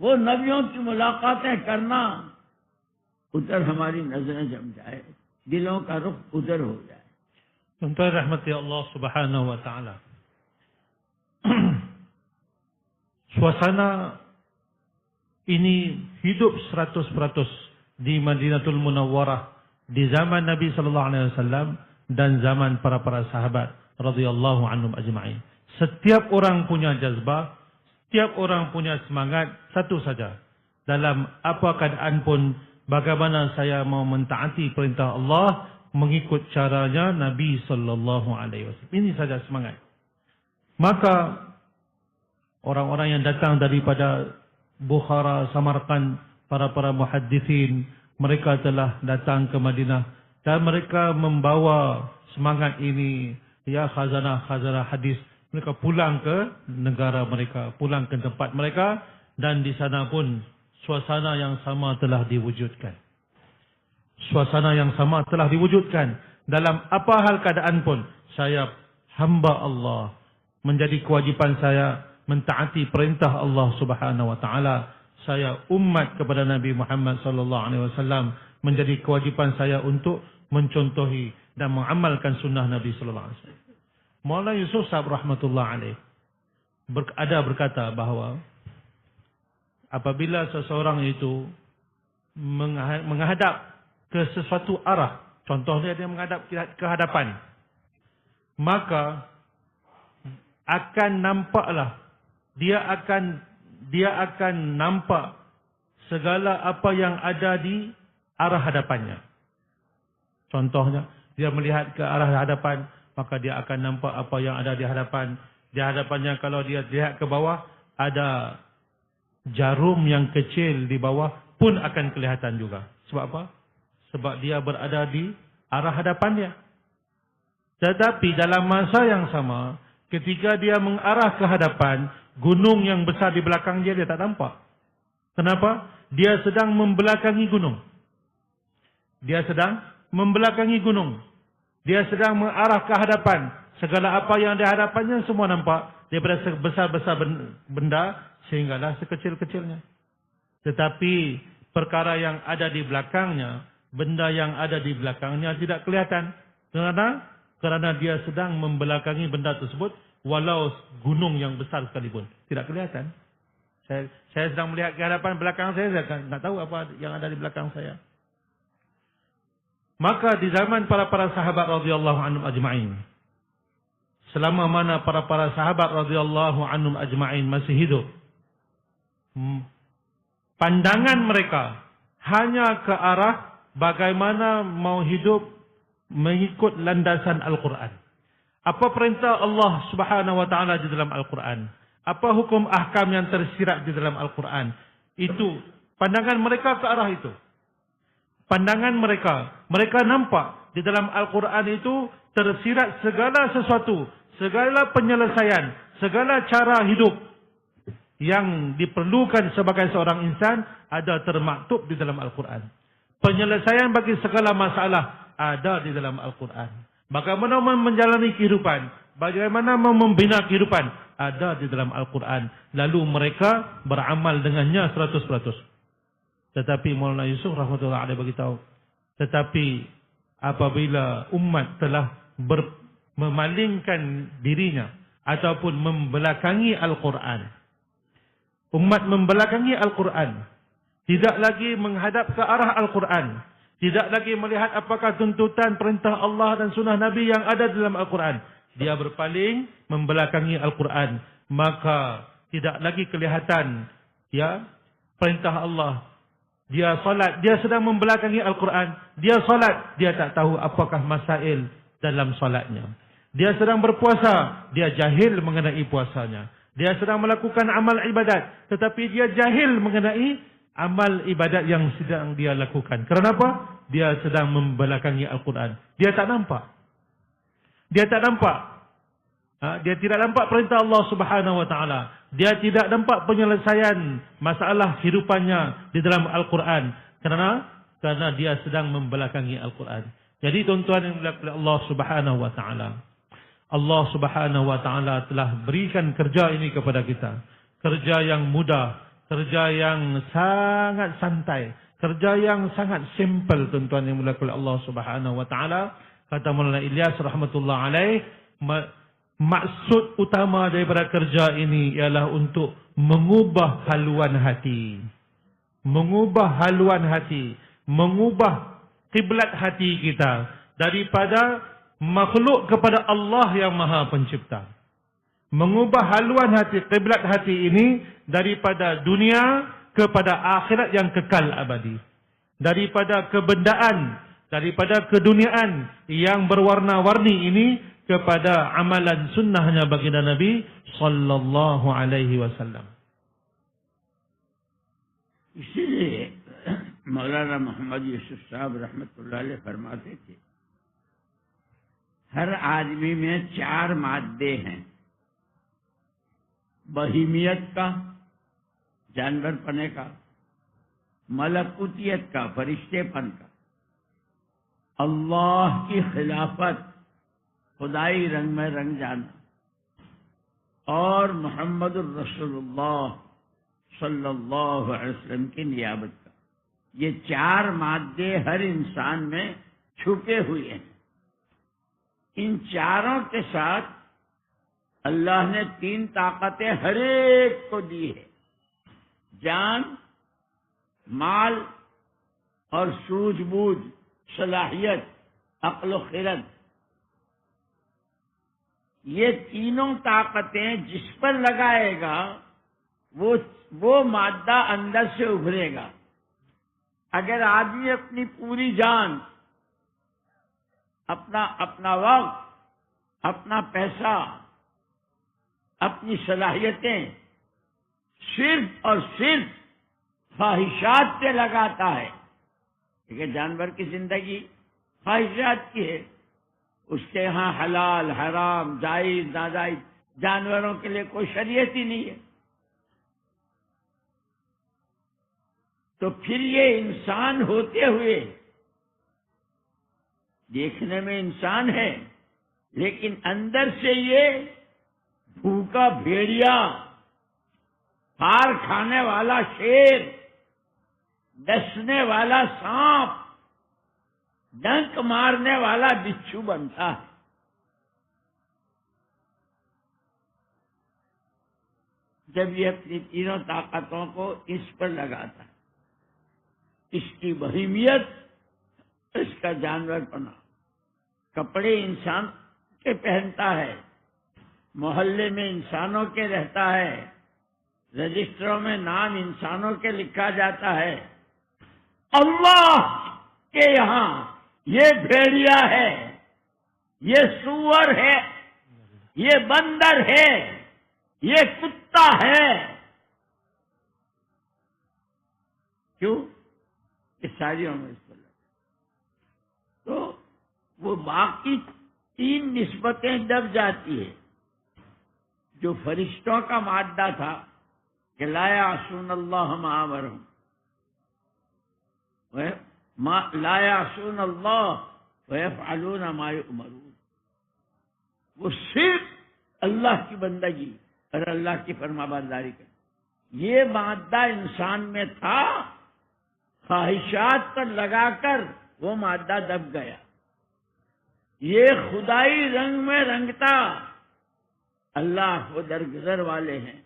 वो नबियों की मुलाकातें करना, उधर हमारी नजरें जम जाए, दिलों का रुख उधर हो जाए। Tuan-tuan rahmati Allah Subhanahu wa taala. Suasana ini hidup 100% di Madinatul Munawwarah di zaman Nabi sallallahu alaihi wasallam dan zaman para sahabat radhiyallahu anhum ajma'in. Setiap orang punya jazbah, setiap orang punya semangat satu saja. Dalam apa keadaan pun, bagaimana saya mau mentaati perintah Allah, mengikut caranya Nabi sallallahu alaihi wasallam. Ini saja semangat. Maka orang-orang yang datang daripada Bukhara, Samarkand, para muhaddithin, mereka telah datang ke Madinah dan mereka membawa semangat ini khazanah hadis. Mereka pulang ke negara mereka, pulang ke tempat mereka, dan di sana pun suasana yang sama telah diwujudkan. Suasana yang sama telah diwujudkan. Dalam apa hal keadaan pun, saya hamba Allah. Menjadi kewajipan saya mentaati perintah Allah Subhanahu wa taala. Saya umat kepada Nabi Muhammad sallallahu alaihi wasallam. Menjadi kewajipan saya untuk mencontohi dan mengamalkan sunnah Nabi sallallahu alaihi wasallam. Maulana Yusuf Sahab rahmatullah alaih berkata bahawa apabila seseorang itu menghadap ke sesuatu arah, contohnya dia menghadap ke hadapan, maka akan nampaklah dia akan nampak segala apa yang ada di arah hadapannya. Contohnya, dia melihat ke arah hadapan, maka dia akan nampak apa yang ada di hadapan. Di hadapannya, kalau dia lihat ke bawah, ada jarum yang kecil di bawah pun akan kelihatan juga. Sebab apa? Sebab dia berada di arah hadapannya. Tetapi dalam masa yang sama, ketika dia mengarah ke hadapan, gunung yang besar di belakang dia tak nampak. Kenapa? Dia sedang membelakangi gunung. Dia sedang membelakangi gunung. Dia sedang mengarah ke hadapan. Segala apa yang di hadapannya semua nampak. Daripada sebesar-besar benda sehinggalah sekecil-kecilnya. Tetapi perkara yang ada di belakangnya, benda yang ada di belakangnya tidak kelihatan. Kerana dia sedang membelakangi benda tersebut, walau gunung yang besar sekalipun. Tidak kelihatan. Saya sedang melihat ke hadapan belakang saya tak tahu apa yang ada di belakang saya. Maka di zaman para sahabat radhiyallahu anhum ajma'in, selama mana para sahabat radhiyallahu anhum ajma'in masih hidup, pandangan mereka hanya ke arah bagaimana mau hidup mengikut landasan Al-Quran. Apa perintah Allah Subhanahu wa taala di dalam Al-Quran? Apa hukum ahkam yang tersirat di dalam Al-Quran? Itu pandangan mereka ke arah itu. Pandangan mereka nampak di dalam Al-Quran itu tersirat segala sesuatu, segala penyelesaian, segala cara hidup yang diperlukan sebagai seorang insan ada termaktub di dalam Al-Quran. Penyelesaian bagi segala masalah ada di dalam Al-Quran. Bagaimana menjalani kehidupan, bagaimana membina kehidupan ada di dalam Al-Quran. Lalu mereka beramal dengannya 100%. Tetapi Maulana Yusuf rahmatullah alaih beritahu, tetapi apabila umat telah memalingkan dirinya ataupun membelakangi Al-Quran, umat membelakangi Al-Quran, tidak lagi menghadap ke arah Al-Quran, tidak lagi melihat apakah tuntutan perintah Allah dan sunnah Nabi yang ada dalam Al-Quran, dia berpaling membelakangi Al-Quran, maka tidak lagi kelihatan perintah Allah. Dia salat, dia sedang membelakangi Al-Quran. Dia salat, dia tak tahu apakah masail dalam salatnya. Dia sedang berpuasa, dia jahil mengenai puasanya. Dia sedang melakukan amal ibadat, tetapi dia jahil mengenai amal ibadat yang sedang dia lakukan. Kenapa? Dia sedang membelakangi Al-Quran. Dia tak nampak. Dia tak nampak. Dia tidak nampak perintah Allah Subhanahu wa taala. Dia tidak nampak penyelesaian masalah kehidupannya di dalam Al-Quran. Karena dia sedang membelakangi Al-Quran. Jadi tuan-tuan yang dimuliakan Allah Subhanahu wa taala, Allah Subhanahu wa taala telah berikan kerja ini kepada kita. Kerja yang mudah, kerja yang sangat santai, kerja yang sangat simple, tuan-tuan yang dimuliakan Allah Subhanahu wa taala. Kata Maulana Ilyas rahmatullah alaih, maksud utama daripada kerja ini ialah untuk mengubah haluan hati. Mengubah haluan hati. Mengubah kiblat hati kita. Daripada makhluk kepada Allah yang maha pencipta. Mengubah haluan hati, kiblat hati ini daripada dunia kepada akhirat yang kekal abadi. Daripada kebendaan, daripada keduniaan yang berwarna-warni ini kepada amalan sunnahnya baginda Nabi sallallahu alaihi wasallam. इसीलिए मौलाना मोहम्मद यूसुफ साहब रहमतुल्लाह अलैह फरमाते थे, ہر آدمی میں 4 مادے ہیں، بہیمیت کا، جانور پنے کا، ملکوتیت کا، فرشتے پن کا، اللہ کی خلافت، خدائی رنگ میں رنگ جانا، اور محمد الرسول اللہ صلی اللہ علیہ وسلم کی نیابت کا۔ یہ 4 مادے ہر انسان میں چھپے ہوئے ہیں۔ ان چاروں کے ساتھ اللہ نے 3 طاقتیں ہر ایک کو دی ہے، جان، مال اور سوجھ بوجھ، صلاحیت، عقل و خرد۔ یہ تینوں طاقتیں جس پر لگائے گا وہ مادہ اندر سے ابھرے گا۔ اگر آدمی اپنی پوری جان، اپنا وقت، اپنا پیسہ، اپنی صلاحیتیں صرف اور صرف خواہشات پہ لگاتا ہے، کیونکہ جانور کی زندگی خواہشات کی ہے، اس کے یہاں حلال، حرام، جائز، ناجائز، جانوروں کے لیے کوئی شریعت ہی نہیں ہے، تو پھر یہ انسان ہوتے ہوئے دیکھنے میں انسان ہے، لیکن اندر سے یہ بھوکا بھیڑیا، ہار کھانے والا شیر، ڈسنے والا سانپ، ڈنک مارنے والا بچھو بنتا ہے۔ جب یہ اپنی تینوں طاقتوں کو اس پر لگاتا ہے، اس کی بہیمیت، اس کا جانور پنا، کپڑے انسان کے پہنتا ہے، محلے میں انسانوں کے رہتا ہے، رجسٹروں میں نام انسانوں کے لکھا جاتا ہے، اللہ کے یہاں یہ بھیڑیا ہے، یہ سور ہے، یہ بندر ہے، یہ کتا ہے۔ کیوں؟ کہ ساری عمر اس پر لگا، تو وہ باقی 3 نسبتیں دب جاتی ہے۔ جو فرشتوں کا مادہ تھا کہ لا یعصون اللہ ما امرہم، لا یعصون اللہ ویفعلون ما یؤمرون، وہ صرف اللہ کی بندگی اور اللہ کی فرما برداری کر، یہ مادہ انسان میں تھا، خواہشات پر لگا کر وہ مادہ دب گیا۔ یہ خدائی رنگ میں رنگتا، اللہ وہ درگزر والے ہیں،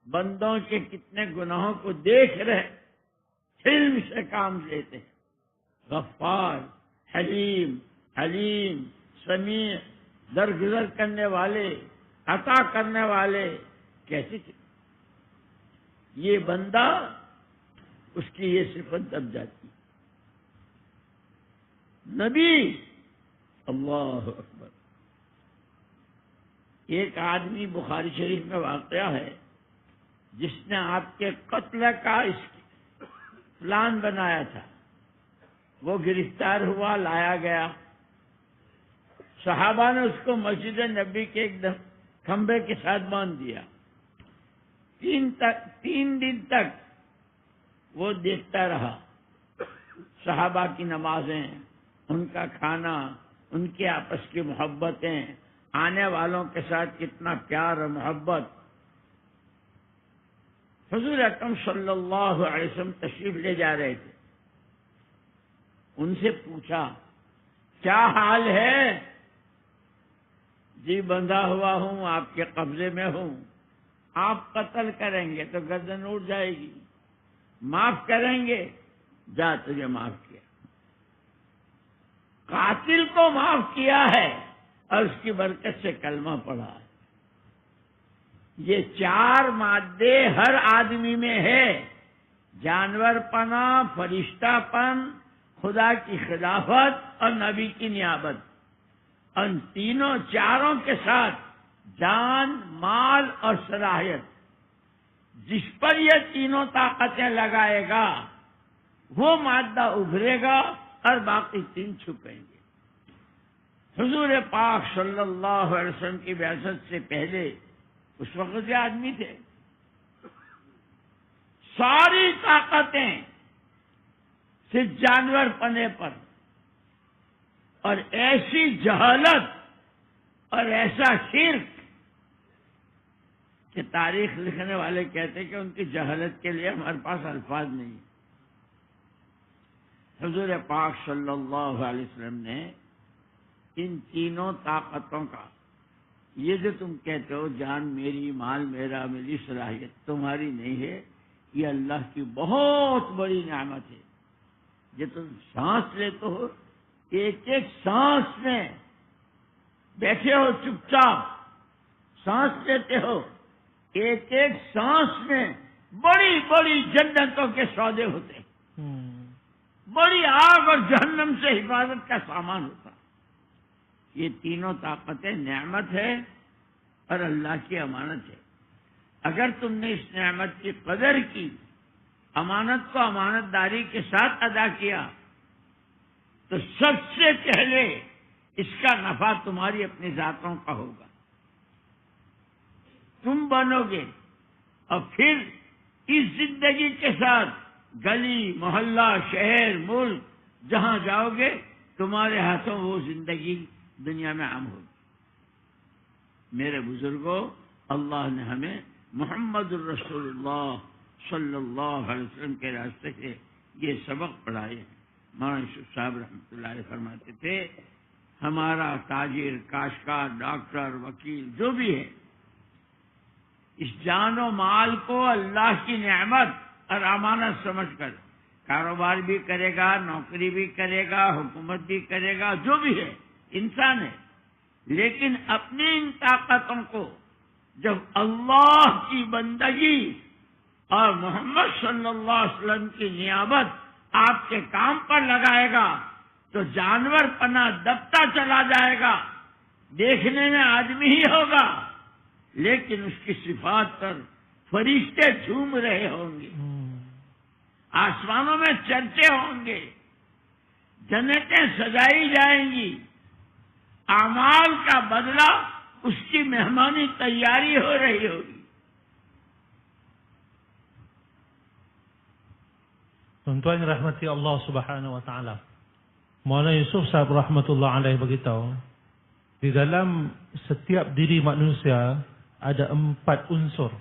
بندوں کے کتنے گناہوں کو دیکھ رہے، علم سے کام لیتے ہیں، غفار، حلیم، حلیم، سمیع، درگزر کرنے والے، عطا کرنے والے، کیسے یہ بندہ، اس کی یہ صفت دب جاتی۔ نبی، اللہ اکبر، ایک آدمی بخاری شریف میں واقعہ ہے جس نے آپ کے قتل کا پلان بنایا تھا، وہ گرفتار ہوا، لایا گیا، صحابہ نے اس کو مسجد نبی کے ایک کھمبے کے ساتھ باندھ دیا، 3 دن تک وہ دیکھتا رہا، صحابہ کی نمازیں، ان کا کھانا، ان کے آپس کی محبتیں، آنے والوں کے ساتھ کتنا پیار اور محبت۔ حضور اکرم صلی اللہ علیہ وسلم تشریف لے جا رہے تھے، ان سے پوچھا کیا حال ہے؟ جی بندھا ہوا ہوں، آپ کے قبضے میں ہوں، آپ قتل کریں گے تو گردن اٹھ جائے گی، معاف کریں گے، جا تجھے معاف کیا۔ قاتل کو معاف کیا ہے اور اس کی برکت سے کلمہ پڑھا ہے۔ یہ 4 مادے ہر آدمی میں ہے، جانور پنا، فرشتہ پن، خدا کی خلافت اور نبی کی نیابت۔ ان چاروں کے ساتھ جان، مال اور صلاحیت، جس پر یہ تینوں طاقتیں لگائے گا وہ مادہ ابھرے گا اور باقی 3 چھپیں گے۔ حضور پاک صلی اللہ علیہ وسلم کی بعثت سے پہلے اس وقت یہ آدمی تھے. ساری طاقتیں صرف جانور پنے پر، اور ایسی جہالت اور ایسا شرک کہ تاریخ لکھنے والے کہتے کہ ان کی جہالت کے لیے ہمارے پاس الفاظ نہیں. حضور پاک صلی اللہ علیہ وسلم نے ان تینوں طاقتوں کا، یہ جو تم کہتے ہو جان میری، مال میرا، میری صلاحیت تمہاری نہیں ہے، یہ اللہ کی بہت بڑی نعمت ہے. یہ تم سانس لیتے ہو، ایک ایک سانس میں بیٹھے ہو چپ چاپ سانس لیتے ہو، ایک ایک سانس میں بڑی بڑی جنتوں کے سودے ہوتے، بڑی آگ اور جہنم سے حفاظت کا سامان ہوتا. یہ تینوں طاقتیں نعمت ہے اور اللہ کی امانت ہے. اگر تم نے اس نعمت کی قدر کی، امانت کو امانت داری کے ساتھ ادا کیا، تو سب سے پہلے اس کا نفع تمہاری اپنی ذاتوں کا ہوگا. تم بنو گے اور پھر اس زندگی کے ساتھ گلی محلہ شہر ملک جہاں جاؤ گے تمہارے ہاتھوں وہ زندگی دنیا میں عام ہوگی. میرے بزرگوں، اللہ نے ہمیں محمد الرسول اللہ صلی اللہ علیہ وسلم کے راستے سے یہ سبق پڑھائے ہیں. مولانا یوسف صاحب رحمۃ اللہ علیہ فرماتے تھے، ہمارا تاجر، کاشتکار، ڈاکٹر، وکیل جو بھی ہے، اس جان و مال کو اللہ کی نعمت اور امانت سمجھ کر کاروبار بھی کرے گا، نوکری بھی کرے گا، حکومت بھی کرے گا، جو بھی ہے انسان ہے. لیکن اپنی ان طاقتوں کو جب اللہ کی بندگی اور محمد صلی اللہ علیہ وسلم کی نیابت آپ کے کام پر لگائے گا تو جانور پنا دبتا چلا جائے گا. دیکھنے میں آدمی ہی ہوگا لیکن اس کی صفات پر فرشتے جھوم رہے ہوں گے، آسمانوں میں چرچے ہوں گے، جنتیں سجائی جائیں گی، اعمال کا بدلہ اس کی مہمانی تیاری ہو رہی ہوگی. Tuan-tuan rahmati Allah Subhanahu wa taala. Maulana Yusuf Sahib rahmatullah alaih beritahu, di dalam setiap diri manusia ada 4 unsur.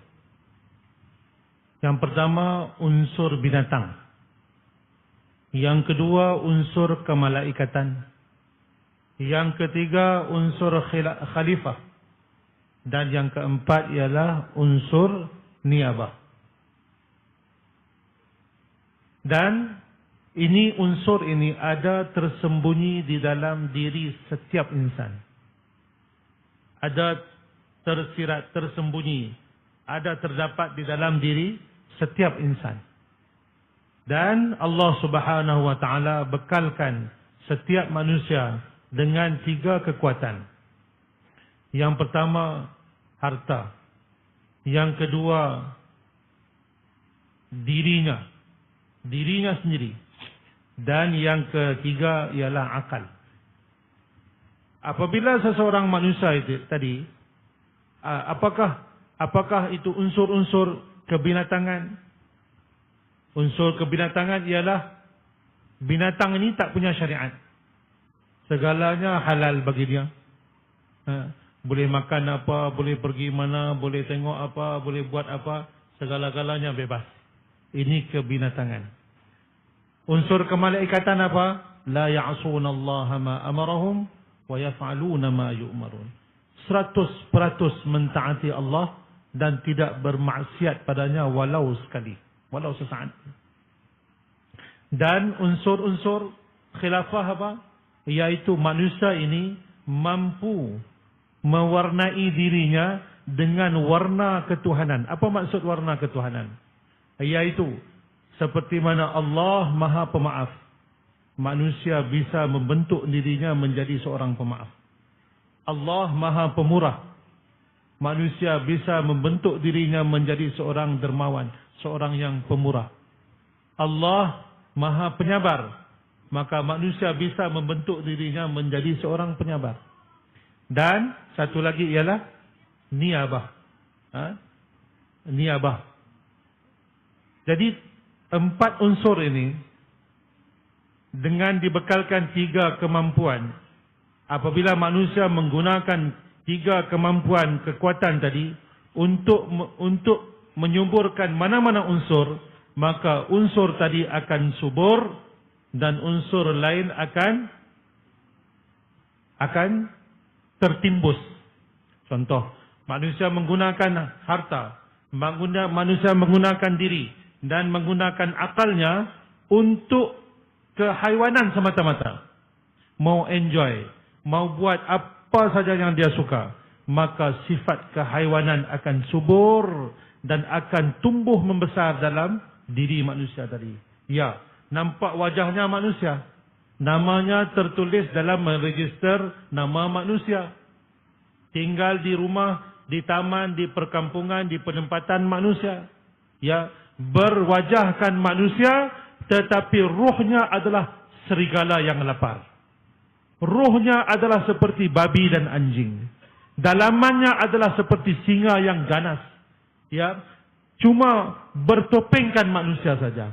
Yang pertama unsur binatang. Yang kedua unsur kemalaikatan. Yang ketiga unsur khalifah. Dan yang keempat ialah unsur niabah. Dan unsur ini ada tersembunyi di dalam diri setiap insan. Ada tersirat, tersembunyi. Ada terdapat di dalam diri setiap insan. Dan Allah Subhanahu wa taala bekalkan setiap manusia dengan 3 kekuatan. Yang pertama harta. Yang kedua dirinya sendiri. Dan yang ketiga ialah akal. Apabila seseorang manusia itu tadi, apakah itu unsur-unsur kebinatangan? Unsur kebinatangan ialah binatang ini tak punya syariat. Segalanya halal bagi dia. Boleh makan apa, boleh pergi mana, boleh tengok apa, boleh buat apa, segala-galanya bebas. Ini kebinatangan. Unsur kemalaikatan apa? La ya'sunallaha ma amarahum wa yaf'aluna ma yu'marun. 100% mentaati Allah dan tidak bermaksiat padanya walau sekali, walau sesaat. Dan unsur-unsur khilafah apa? Yaitu manusia ini mampu mewarnai dirinya dengan warna ketuhanan. Apa maksud warna ketuhanan? Yaitu seperti mana Allah Maha Pemaaf, manusia bisa membentuk dirinya menjadi seorang pemaaf. Allah Maha Pemurah, manusia bisa membentuk dirinya menjadi seorang dermawan, seorang yang pemurah. Allah Maha Penyabar, maka manusia bisa membentuk dirinya menjadi seorang penyabar. Dan satu lagi ialah niabah. Niabah. Jadi 4 unsur ini dengan dibekalkan 3 kemampuan, apabila manusia menggunakan 3 kemampuan kekuatan tadi untuk menyuburkan mana-mana unsur, maka unsur tadi akan subur dan unsur lain akan tertimbus. Contoh, manusia menggunakan harta, manusia menggunakan diri dan menggunakan akalnya untuk kehaiwanan semata-mata. Mau enjoy, mau buat apa saja yang dia suka, maka sifat kehaiwanan akan subur dan akan tumbuh membesar dalam diri manusia tadi. Ya, nampak wajahnya manusia, namanya tertulis dalam register nama manusia. Tinggal di rumah, di taman, di perkampungan, di penempatan manusia. Ya, berwajahkan manusia, tetapi ruhnya adalah serigala yang lapar. Ruhnya adalah seperti babi dan anjing. Dalamannya adalah seperti singa yang ganas. Ya, cuma bertopengkan manusia saja.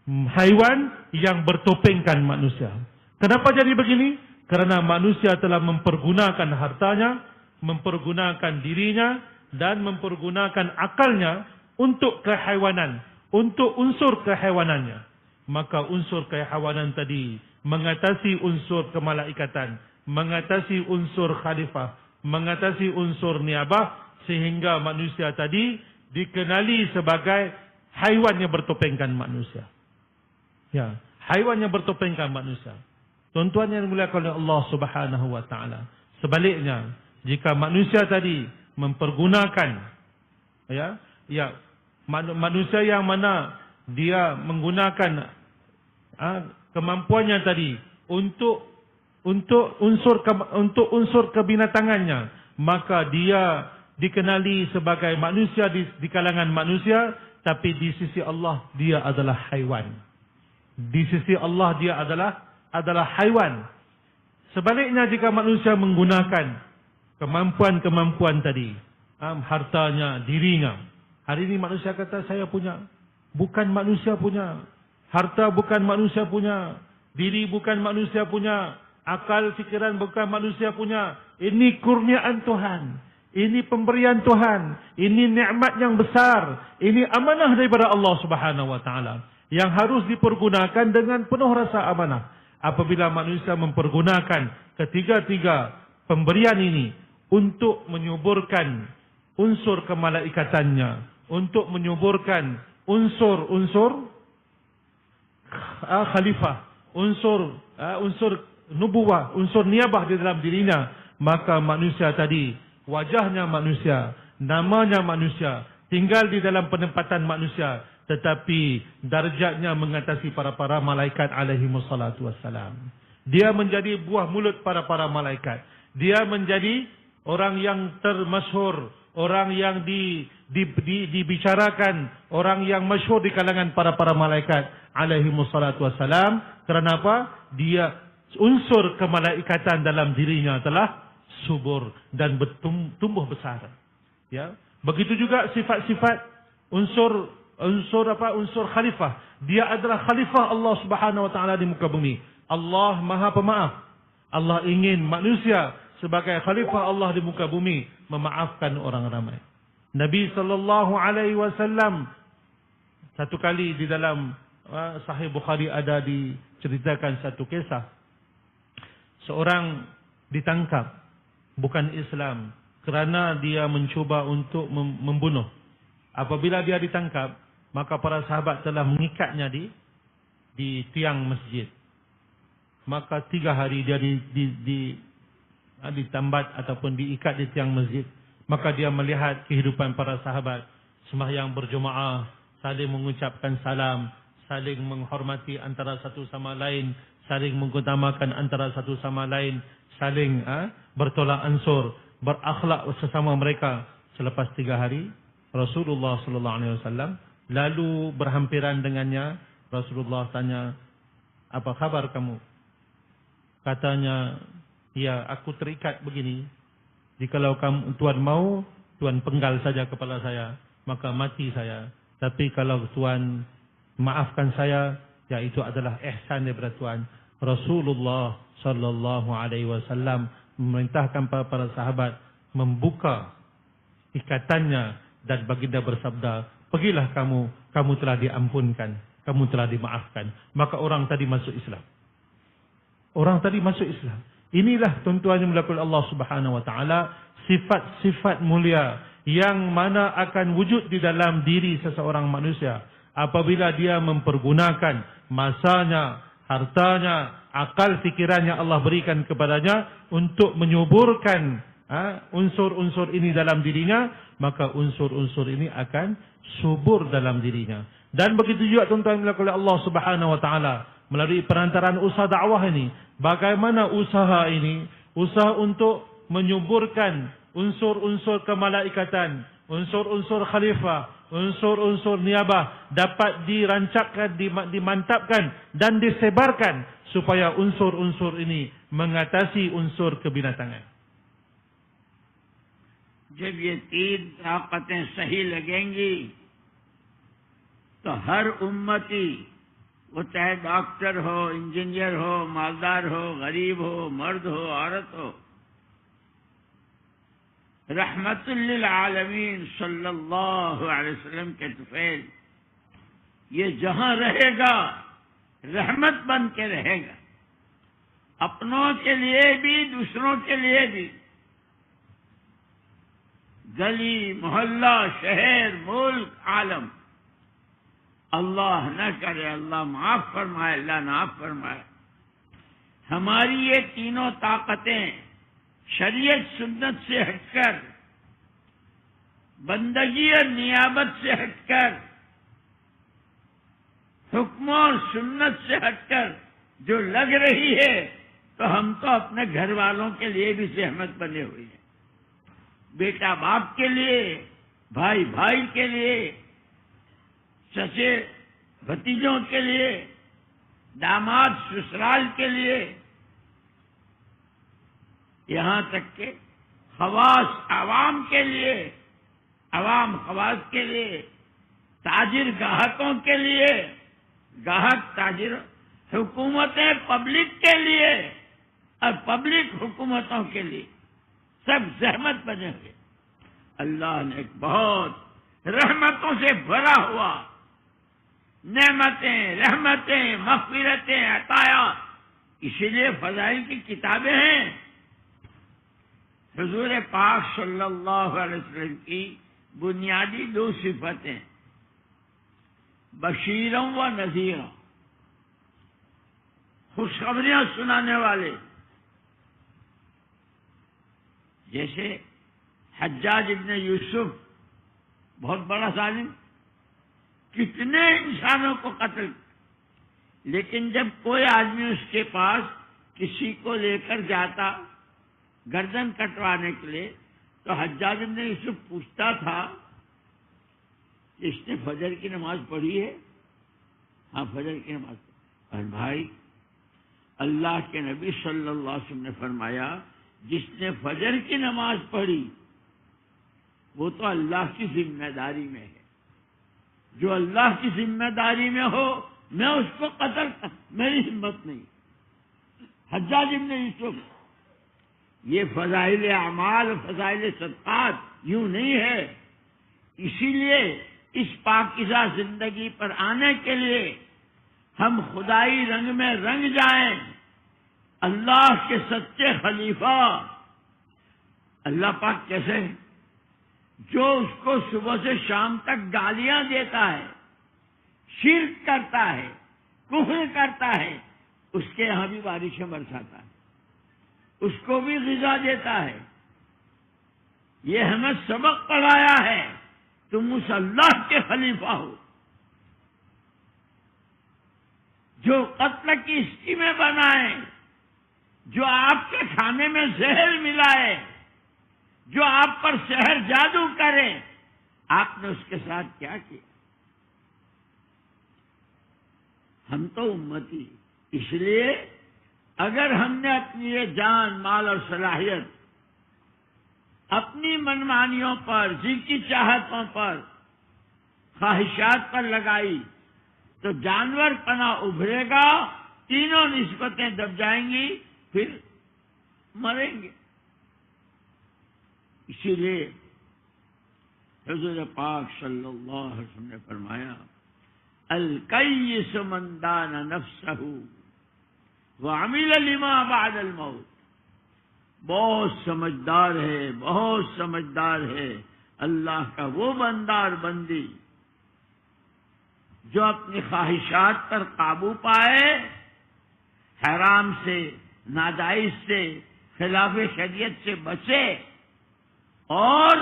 Haiwan yang bertopengkan manusia. Kenapa jadi begini? Karena manusia telah mempergunakan hartanya, mempergunakan dirinya, dan mempergunakan akalnya untuk kehaiwanan, untuk unsur kehaiwanannya. Maka unsur kehaiwanan tadi mengatasi unsur kemalaikatan, mengatasi unsur khalifah, mengatasi unsur niabah, sehingga manusia tadi dikenali sebagai haiwan yang bertopengkan manusia. Ya, haiwan yang bertopengkan manusia. Tuan-tuan yang dimuliakan oleh Allah Subhanahu wa taala. Sebaliknya, jika manusia tadi mempergunakan manusia yang mana dia menggunakan kemampuannya tadi untuk unsur kebinatangannya, maka dia dikenali sebagai manusia di kalangan manusia, tapi di sisi Allah dia adalah haiwan. Di sisi Allah dia adalah haiwan. Sebaliknya, jika manusia menggunakan kemampuan-kemampuan tadi, hartanya, dirinya. Hari ini manusia kata saya punya, bukan manusia punya. Harta bukan manusia punya, diri bukan manusia punya, akal fikiran bukan manusia punya. Ini kurniaan Tuhan, ini pemberian Tuhan, ini nikmat yang besar, ini amanah daripada Allah Subhanahu wa taala yang harus dipergunakan dengan penuh rasa amanah. Apabila manusia mempergunakan ketiga-tiga pemberian ini untuk menyuburkan unsur kemalaikatannya, untuk menyuburkan unsur khalifah, unsur nubuwah, unsur niabah di dalam dirinya, maka manusia tadi, wajahnya manusia, namanya manusia, tinggal di dalam penempatan manusia, tetapi darjatnya mengatasi para malaikat alaihi wassalatu wassalam. Dia menjadi buah mulut para malaikat. Dia menjadi orang yang termasyhur, orang yang dibicarakan, orang yang masyhur di kalangan para malaikat alaihi wassalatu wassalam. Kerana apa? Dia unsur kemalaikatan dalam dirinya telah subur dan bertumbuh besar. Ya, begitu juga sifat-sifat unsur khalifah. Dia adalah khalifah Allah Subhanahu wa taala di muka bumi. Allah Maha Pemaaf. Allah ingin manusia sebagai khalifah Allah di muka bumi memaafkan orang ramai. Nabi sallallahu alaihi wasallam satu kali di dalam Sahih Bukhari ada diceritakan satu kisah. Seorang ditangkap bukan Islam kerana dia mencuba untuk membunuh. Apabila dia ditangkap, maka para sahabat telah mengikatnya di tiang masjid. Maka 3 hari dia ditambat ataupun diikat di tiang masjid. Maka dia melihat kehidupan para sahabat, sembahyang berjemaah, saling mengucapkan salam, saling menghormati antara satu sama lain, saling mengutamakan antara satu sama lain, saling bertolak ansur, berakhlak sesama mereka. Selepas 3 hari, Rasulullah sallallahu alaihi wasallam lalu berhampiran dengannya. Rasulullah tanya, apa kabar kamu? Katanya, ya aku terikat begini. Jikalau Tuan mau, Tuan penggal saja kepala saya, maka mati saya. Tapi kalau Tuan maafkan saya, ya itu adalah ihsan daripada Tuan. Rasulullah sallallahu alaihi wasallam memerintahkan para sahabat membuka ikatannya dan baginda bersabda, pergilah kamu telah diampunkan, kamu telah dimaafkan. Maka orang tadi masuk Islam. Orang tadi masuk Islam. Inilah tuan-tuan yang dimuliakan Allah Subhanahu wa taala, sifat-sifat mulia yang mana akan wujud di dalam diri seseorang manusia apabila dia mempergunakan masanya, hartanya, akal fikirannya Allah berikan kepadanya untuk menyuburkan unsur-unsur ini dalam dirinya, maka unsur-unsur ini akan subur dalam dirinya. Dan begitu juga tuan-tuan oleh Allah Subhanahu wa taala melalui perantaraan usaha dakwah ini, bagaimana usaha ini, usaha untuk menyuburkan unsur-unsur kemalaikatan, unsur-unsur khalifah, unsur-unsur niabah dapat dirancangkan, dimantapkan dan disebarkan supaya unsur-unsur ini mengatasi unsur kebinatangan. जब ये तीन ताकतें सही लगेंगी तो हर उम्मती, वो चाहे डॉक्टर हो, इंजीनियर हो, मालदार हो, गरीब हो, मर्द हो, औरत हो, रहमतुल लिल आलमीन सल्लल्लाहु अलैहि वसल्लम के तुफैल ये जहां रहेगा रहमत बन के रहेगा, अपनों के लिए भी दूसरों के लिए भी। गली मोहल्ला शहर मुल्क आलम, अल्लाह न करे, अल्लाह माफ फरमाए, अल्लाह माफ फरमाए। हमारी ये तीनों ताकतें शरीयत सुन्नत से हटकर, बंदगी और नियाबत से हटकर, हुक्म और सुन्नत से हटकर जो लग रही है, तो हम तो अपने घर वालों के लिए भी सहमत बने हुए हैं। बेटा बाप के लिए, भाई भाई के लिए, चचे भतीजों के लिए, दामाद ससुराल के लिए, यहां तक के खवास आवाम के लिए, आवाम खवास के लिए, ताजिर ग्राहकों के लिए, ग्राहक ताजिर, हुकूमतें पब्लिक के लिए और पब्लिक हुकूमतों के लिए, सब जहमत बने हुए। अल्लाह ने एक बहुत रहमतों से भरा हुआ नेमतें, रहमतें, मग़फ़िरतें अताया, इसीलिए फ़ज़ाइल की किताबें हैं। हुज़ूर पाक सल्लल्लाहु अलैहि वसल्लम की बुनियादी दो सिफतें, बशीरों व नज़ीरों, खुशखबरियां सुनाने वाले। जैसे हज्जाज इब्न यूसुफ, बहुत बड़ा जालिम, कितने इंसानों को कत्ल, लेकिन जब कोई आदमी उसके पास किसी को लेकर जाता गर्दन कटवाने के लिए, तो हज्जाज इब्न यूसुफ पूछता था, इसने फजर की नमाज पढ़ी है? हाँ, फजर की नमाज पढ़ी। और भाई, अल्लाह के नबी सल्लल्लाहु अलैहि वसल्लम ने फरमाया, जिसने फजर की नमाज पढ़ी वो तो अल्लाह की जिम्मेदारी में है। जो अल्लाह की जिम्मेदारी में हो, मैं उसको कत्ल कर, मेरी हिम्मत नहीं। हज्जाज इब्न यूसुफ, ये फजाइल अमाल, फजाइल सदक़ात यूं नहीं है। इसीलिए इस पाकीज़ा जिंदगी पर आने के लिए हम खुदाई रंग में रंग जाएं। अल्लाह के सच्चे खलीफा, अल्लाह पाक कैसे, जो उसको सुबह से शाम तक गालियां देता है, शिर्क करता है, कुफ्र करता है, उसके यहां भी बारिशें बरसाता है, उसको भी ग़िज़ा देता है। ये हमें सबक पढ़ाया है, तुम उस अल्लाह के खलीफा हो जो कत्ल की स्कीमें बनाए, जो आपके खाने में जहर मिलाए, जो आप पर शहर जादू करे। आपने उसके साथ क्या किया? हम तो उम्मती, اس لیے اگر ہم نے اپنی یہ جان مال اور صلاحیت اپنی منمانیوں پر، جن کی چاہتوں پر، خواہشات پر لگائی تو جانور پنا ابھرے گا، تینوں نسبتیں دب جائیں گی، پھر مریں گے۔ اسی لیے حضور پاک صلی اللہ علیہ وسلم نے فرمایا الکیس من دان نفسہ وعمل لما بعد الموت۔ بہت سمجھدار ہے، بہت سمجھدار ہے اللہ کا وہ بندہ اور بندی جو اپنی خواہشات پر قابو پائے، حرام سے، ناجائز سے، خلاف شریعت سے بچے اور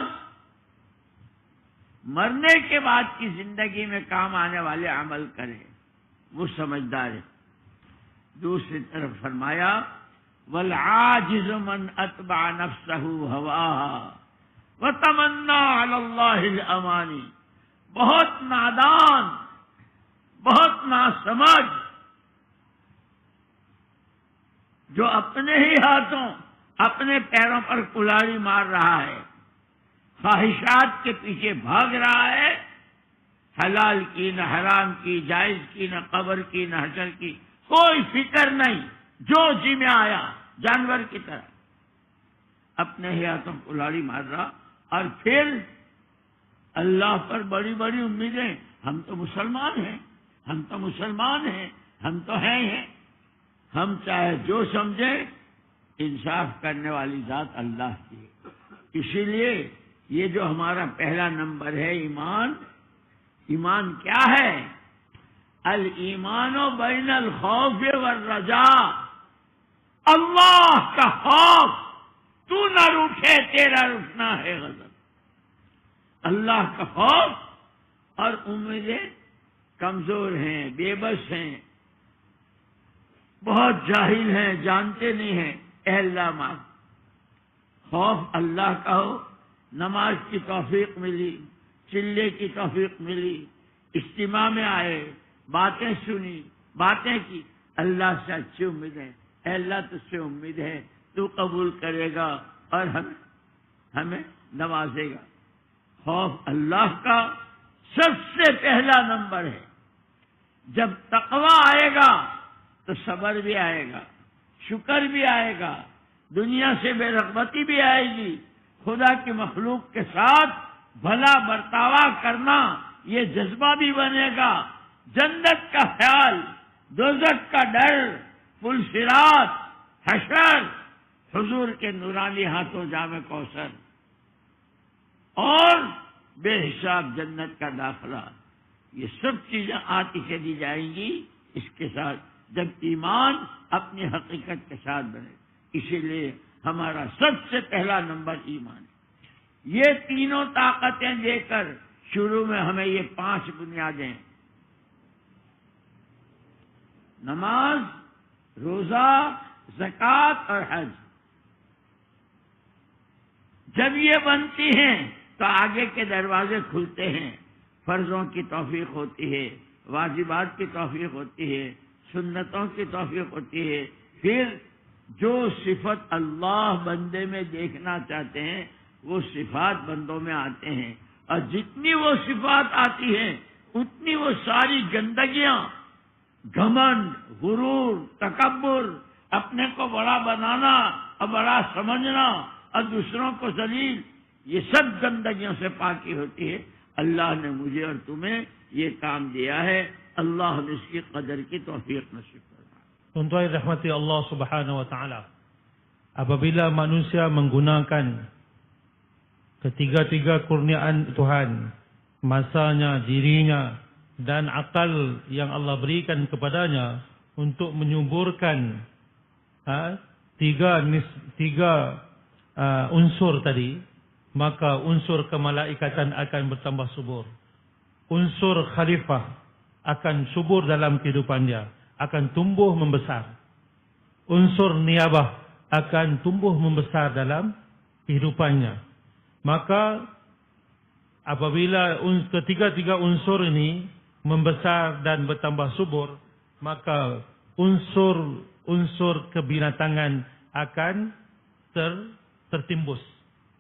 مرنے کے بعد کی زندگی میں کام آنے والے عمل کرے، وہ سمجھدار ہے۔ دوسری طرف فرمایا والعاجز من اتبع نفسه هواها وتمنى على الله الامانی۔ بہت نادان، بہت ناسمجھ جو اپنے ہی ہاتھوں اپنے پیروں پر کلاڑی مار رہا ہے، خواہشات کے پیچھے بھاگ رہا ہے، حلال کی نہ حرام کی، جائز کی نہ قبر کی نہ حشر کی کوئی فکر نہیں، جو جی میں آیا جانور کی طرح اپنے ہی ہاتھوں کلاڑی مار رہا، اور پھر اللہ پر بڑی بڑی امیدیں، ہم تو مسلمان ہیں، ہم تو مسلمان ہیں، ہم تو ہیں۔ ہم چاہے جو سمجھیں، انصاف کرنے والی ذات اللہ کی ہے۔ اسی لیے یہ جو ہمارا پہلا نمبر ہے ایمان، ایمان کیا ہے؟ الایمان بین الخوف والرجاء۔ اللہ کا خوف، تو نہ روٹھے تیرا روٹنا ہے غضب۔ اللہ کا خوف اور امیدیں کمزور ہیں، بے بس ہیں، بہت جاہل ہیں، جانتے نہیں ہیں، اے اللہ معاف۔ خوف اللہ کا ہو، نماز کی توفیق ملی، چلے کی توفیق ملی، اجتماع میں آئے، باتیں سنی، باتیں کی، اللہ سے اچھی امید ہے، اے اللہ تجھ سے امید ہے، تو قبول کرے گا اور ہمیں نوازے گا۔ خوف اللہ کا سب سے پہلا نمبر ہے۔ جب تقوی آئے گا تو صبر بھی آئے گا، شکر بھی آئے گا، دنیا سے بے رغبتی بھی آئے گی، خدا کی مخلوق کے ساتھ بھلا برتاوا کرنا یہ جذبہ بھی بنے گا، جنت کا خیال، دوزخ کا ڈر، پل صراط، حشر، حضور کے نورانی ہاتھوں جام کوثر اور بے حساب جنت کا داخلہ، یہ سب چیزیں آتی چلی جائیں گی اس کے ساتھ، جب ایمان اپنی حقیقت کے ساتھ بنے۔ اسی لیے ہمارا سب سے پہلا نمبر ایمان ہے۔ یہ تینوں طاقتیں دے کر شروع میں ہمیں یہ 5 بنیادیں، نماز، روزہ، زکوٰۃ اور حج، جب یہ بنتی ہیں تو آگے کے دروازے کھلتے ہیں، فرضوں کی توفیق ہوتی ہے، واجبات کی توفیق ہوتی ہے، سنتوں کی توفیق ہوتی ہے، پھر جو صفت اللہ بندے میں دیکھنا چاہتے ہیں وہ صفات بندوں میں آتے ہیں، اور جتنی وہ صفات آتی ہیں اتنی وہ ساری گندگیاں، گھمنڈ، غرور، تکبر، اپنے کو بڑا بنانا اور بڑا سمجھنا اور دوسروں کو ذلیل، یہ سب گندگیوں سے پاکی ہوتی ہے۔ اللہ نے مجھے اور تمہیں یہ کام دیا ہے، اللہ نے اس کی قدر کی توفیق نصیب فرمائے۔ Tuan-tuan rahmati Allah Subhanahu wa taala. Apabila manusia menggunakan ketiga-tiga kurniaan Tuhan, masanya, dirinya dan akal yang Allah berikan kepadanya untuk menyuburkan tiga unsur tadi, maka unsur kemalaikatan akan bertambah subur. Unsur khalifah akan subur dalam kehidupan dia, akan tumbuh membesar. Unsur niabah akan tumbuh membesar dalam kehidupannya. Maka apabila ketiga-tiga unsur ini membesar dan bertambah subur, maka unsur kebinatangan akan tertimbus,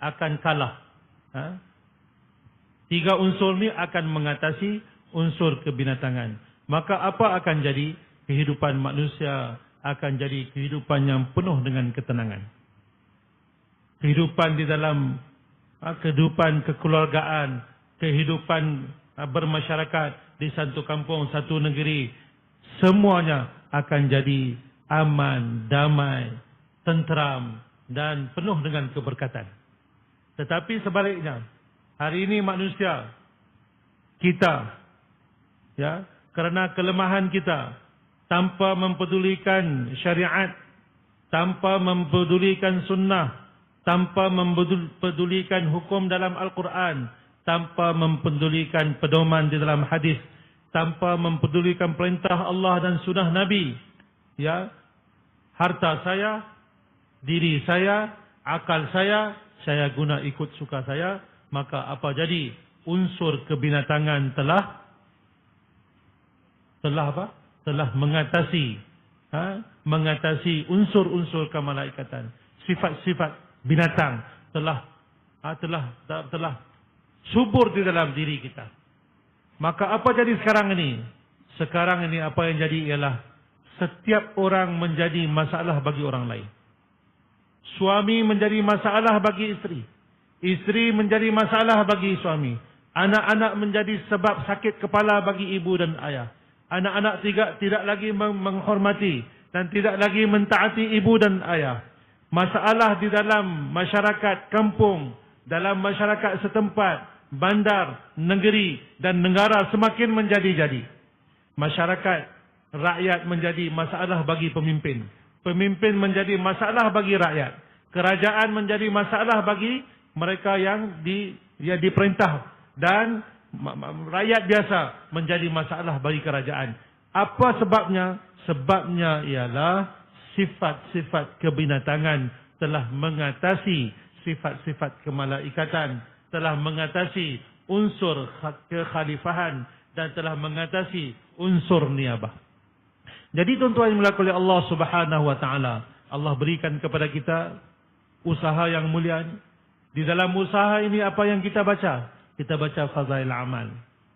akan kalah. Tiga unsur ni akan mengatasi unsur kebinatangan. Maka apa akan jadi? Kehidupan manusia akan jadi kehidupan yang penuh dengan ketenangan. Kehidupan di dalam kehidupan kekeluargaan, kehidupan bermasyarakat di satu kampung, satu negeri, semuanya akan jadi aman, damai, tenteram dan penuh dengan keberkatan. Tetapi sebaliknya, hari ini manusia kita, kerana kelemahan kita, tanpa mempedulikan syariat, tanpa mempedulikan sunnah, tanpa mempedulikan hukum dalam Al-Quran, tanpa mempedulikan pedoman di dalam hadis, tanpa mempedulikan perintah Allah dan sunnah Nabi, harta saya, diri saya, akal saya guna ikut suka saya, maka apa jadi? Unsur kebinatangan telah mengatasi unsur-unsur kemalaikatan. Sifat-sifat binatang telah subur di dalam diri kita. Maka apa jadi sekarang ini? Sekarang ini apa yang jadi ialah setiap orang menjadi masalah bagi orang lain. Suami menjadi masalah bagi isteri. Isteri menjadi masalah bagi suami. Anak-anak menjadi sebab sakit kepala bagi ibu dan ayah. Anak-anak tidak lagi menghormati dan tidak lagi mentaati ibu dan ayah. Masalah di dalam masyarakat kampung, dalam masyarakat setempat, bandar, negeri dan negara semakin menjadi-jadi. Masyarakat, rakyat menjadi masalah bagi pemimpin. Pemimpin menjadi masalah bagi rakyat. Kerajaan menjadi masalah bagi mereka yang diperintah. Dan rakyat biasa menjadi masalah bagi kerajaan. Apa sebabnya? Sebabnya ialah sifat-sifat kebinatangan telah mengatasi sifat-sifat kemalaikatan, telah mengatasi unsur kekhalifahan dan telah mengatasi unsur niabah. Jadi tuan-tuan yang dimuliakan oleh Allah Subhanahu wa taala, Allah berikan kepada kita usaha yang mulia. Di dalam usaha ini apa yang kita baca? Kita baca fadail amal.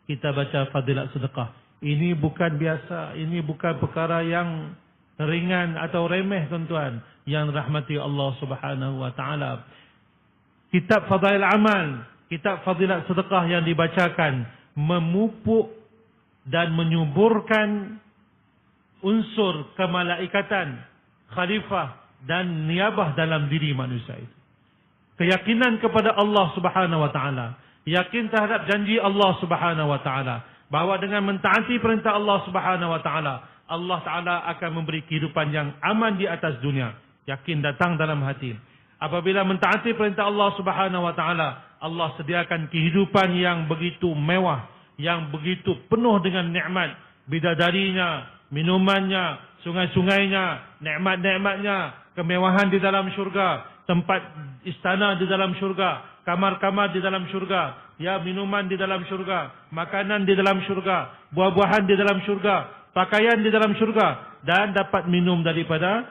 Kita baca fadilat sedekah. Ini bukan biasa. Ini bukan perkara yang ringan atau remeh, tuan-tuan. Yang rahmati Allah Subhanahu wa ta'ala. Kitab fadail amal, kitab fadilat sedekah yang dibacakan, memupuk dan menyuburkan unsur kemalaikatan, khalifah dan niabah dalam diri manusia itu. Keyakinan kepada Allah Subhanahu wa ta'ala. Yakin terhadap janji Allah Subhanahu wa taala bahawa dengan mentaati perintah Allah Subhanahu wa taala, Allah taala akan memberi kehidupan yang aman di atas dunia. Yakin datang dalam hati. Apabila mentaati perintah Allah Subhanahu wa taala, Allah sediakan kehidupan yang begitu mewah, yang begitu penuh dengan nikmat, bidadarinya, minumannya, sungai-sungainya, nikmat-nikmatnya, kemewahan di dalam syurga, tempat istana di dalam syurga, kamar-kamar di dalam syurga, minuman di dalam syurga, makanan di dalam syurga, buah-buahan di dalam syurga, pakaian di dalam syurga, dan dapat minum daripada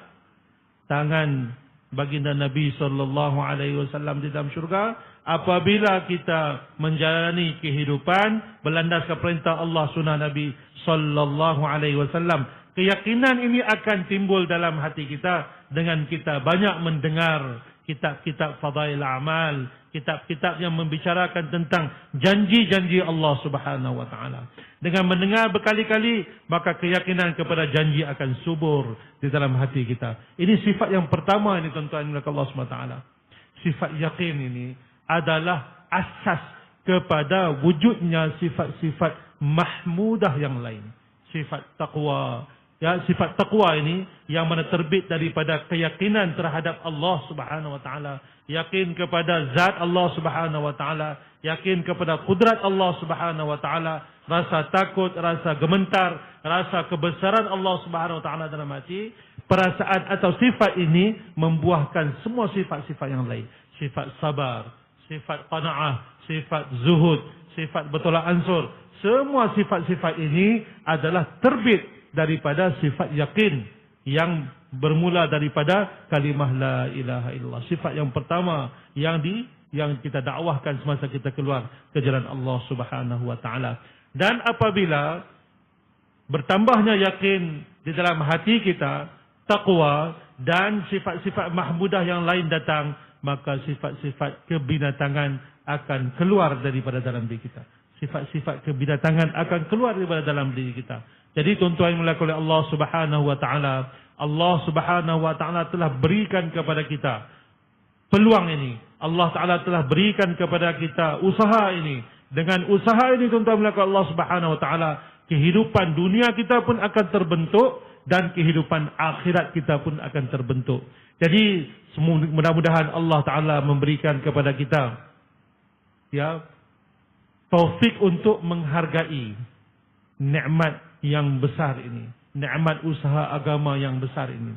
tangan baginda Nabi sallallahu alaihi wasallam di dalam syurga. Apabila kita menjalani kehidupan berlandaskan perintah Allah sunnah Nabi sallallahu alaihi wasallam, keyakinan ini akan timbul dalam hati kita dengan kita banyak mendengar kitab-kitab fadail amal, kitab-kitab yang membicarakan tentang janji-janji Allah Subhanahu wa taala. Dengan mendengar berkali-kali, maka keyakinan kepada janji akan subur di dalam hati kita. Ini sifat yang pertama ini, tuan-tuan yang Allah Subhanahu wa taala. Sifat yakin ini adalah asas kepada wujudnya sifat-sifat mahmudah yang lain. Sifat taqwa. Sifat taqwa ini yang mana terbit daripada keyakinan terhadap Allah Subhanahu wa taala, yakin kepada zat Allah Subhanahu wa taala, yakin kepada kudrat Allah Subhanahu wa taala, rasa takut, rasa gemetar, rasa kebesaran Allah Subhanahu wa taala dalam hati. Perasaan atau sifat ini membuahkan semua sifat-sifat yang lain. Sifat sabar, sifat qanaah, sifat zuhud, sifat bertolak ansur. Semua sifat-sifat ini adalah terbit daripada sifat yakin yang bermula daripada kalimah la ilaha illallah. Sifat yang pertama yang kita dakwahkan semasa kita keluar ke jalan Allah Subhanahu wa taala. Dan apabila bertambahnya yakin di dalam hati kita, taqwa dan sifat-sifat mahmudah yang lain datang, maka sifat-sifat kebinatangan akan keluar daripada dalam diri kita. Sifat-sifat kebinatangan akan keluar daripada dalam diri kita. Jadi tuan-tuan yang dimuliakan oleh Allah Subhanahu wa taala, Allah Subhanahu wa taala telah berikan kepada kita peluang ini. Allah taala telah berikan kepada kita usaha ini. Dengan usaha ini tuan-tuan yang dimuliakan Allah Subhanahu wa taala, kehidupan dunia kita pun akan terbentuk dan kehidupan akhirat kita pun akan terbentuk. Jadi mudah-mudahan Allah taala memberikan kepada kita taufik untuk menghargai nikmat yang besar ini, nikmat usaha agama yang besar ini.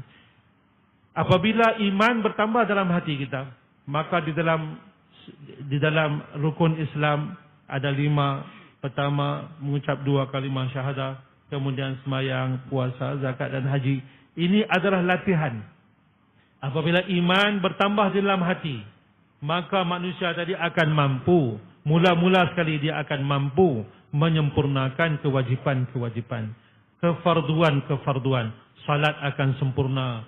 Apabila iman bertambah dalam hati kita, maka di dalam rukun Islam ada 5. Pertama, mengucap 2 kalimah syahadah, kemudian sembahyang, puasa, zakat dan haji. Ini adalah latihan. Apabila iman bertambah di dalam hati, maka manusia tadi akan mampu, mula-mula sekali dia akan mampu menyempurnakan kewajipan-kewajipan, kefarduan-kefarduan. Salat akan sempurna,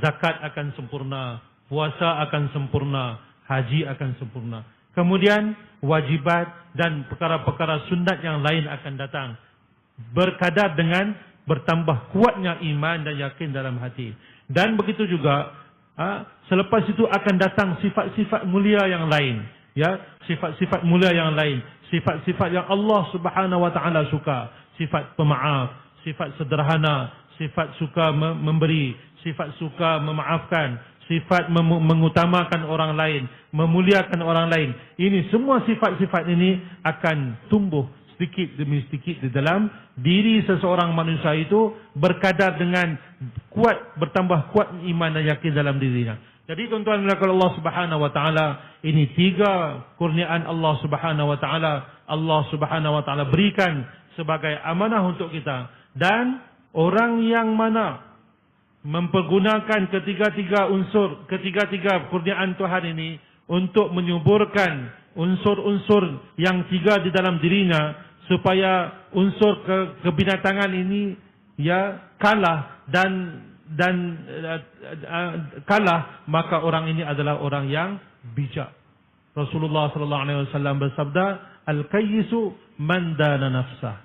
zakat akan sempurna, puasa akan sempurna, haji akan sempurna. Kemudian wajibat dan perkara-perkara sunat yang lain akan datang berkadar dengan bertambah kuatnya iman dan yakin dalam hati. Dan begitu juga selepas itu akan datang sifat-sifat mulia yang lain, sifat-sifat mulia yang lain, sifat-sifat yang Allah Subhanahu wa taala suka, sifat pemaaf, sifat sederhana, sifat suka memberi, sifat suka memaafkan, sifat mengutamakan orang lain, memuliakan orang lain. Ini semua sifat-sifat ini akan tumbuh sedikit demi sedikit di dalam diri seseorang manusia itu berkadar dengan bertambah kuat iman dan yakin dalam dirinya. Jadi tuan-tuan dan puan Allah Subhanahu wa taala, ini 3 kurniaan Allah Subhanahu wa taala. Allah Subhanahu wa taala berikan sebagai amanah untuk kita, dan orang yang mana mempergunakan ketiga-tiga kurniaan Tuhan ini untuk menyuburkan unsur-unsur yang 3 di dalam dirinya, supaya unsur kebinatangan ini kalah dan kalah, maka orang ini adalah orang yang bijak. Rasulullah sallallahu alaihi wasallam bersabda, al-kayyisu man dana nafsah.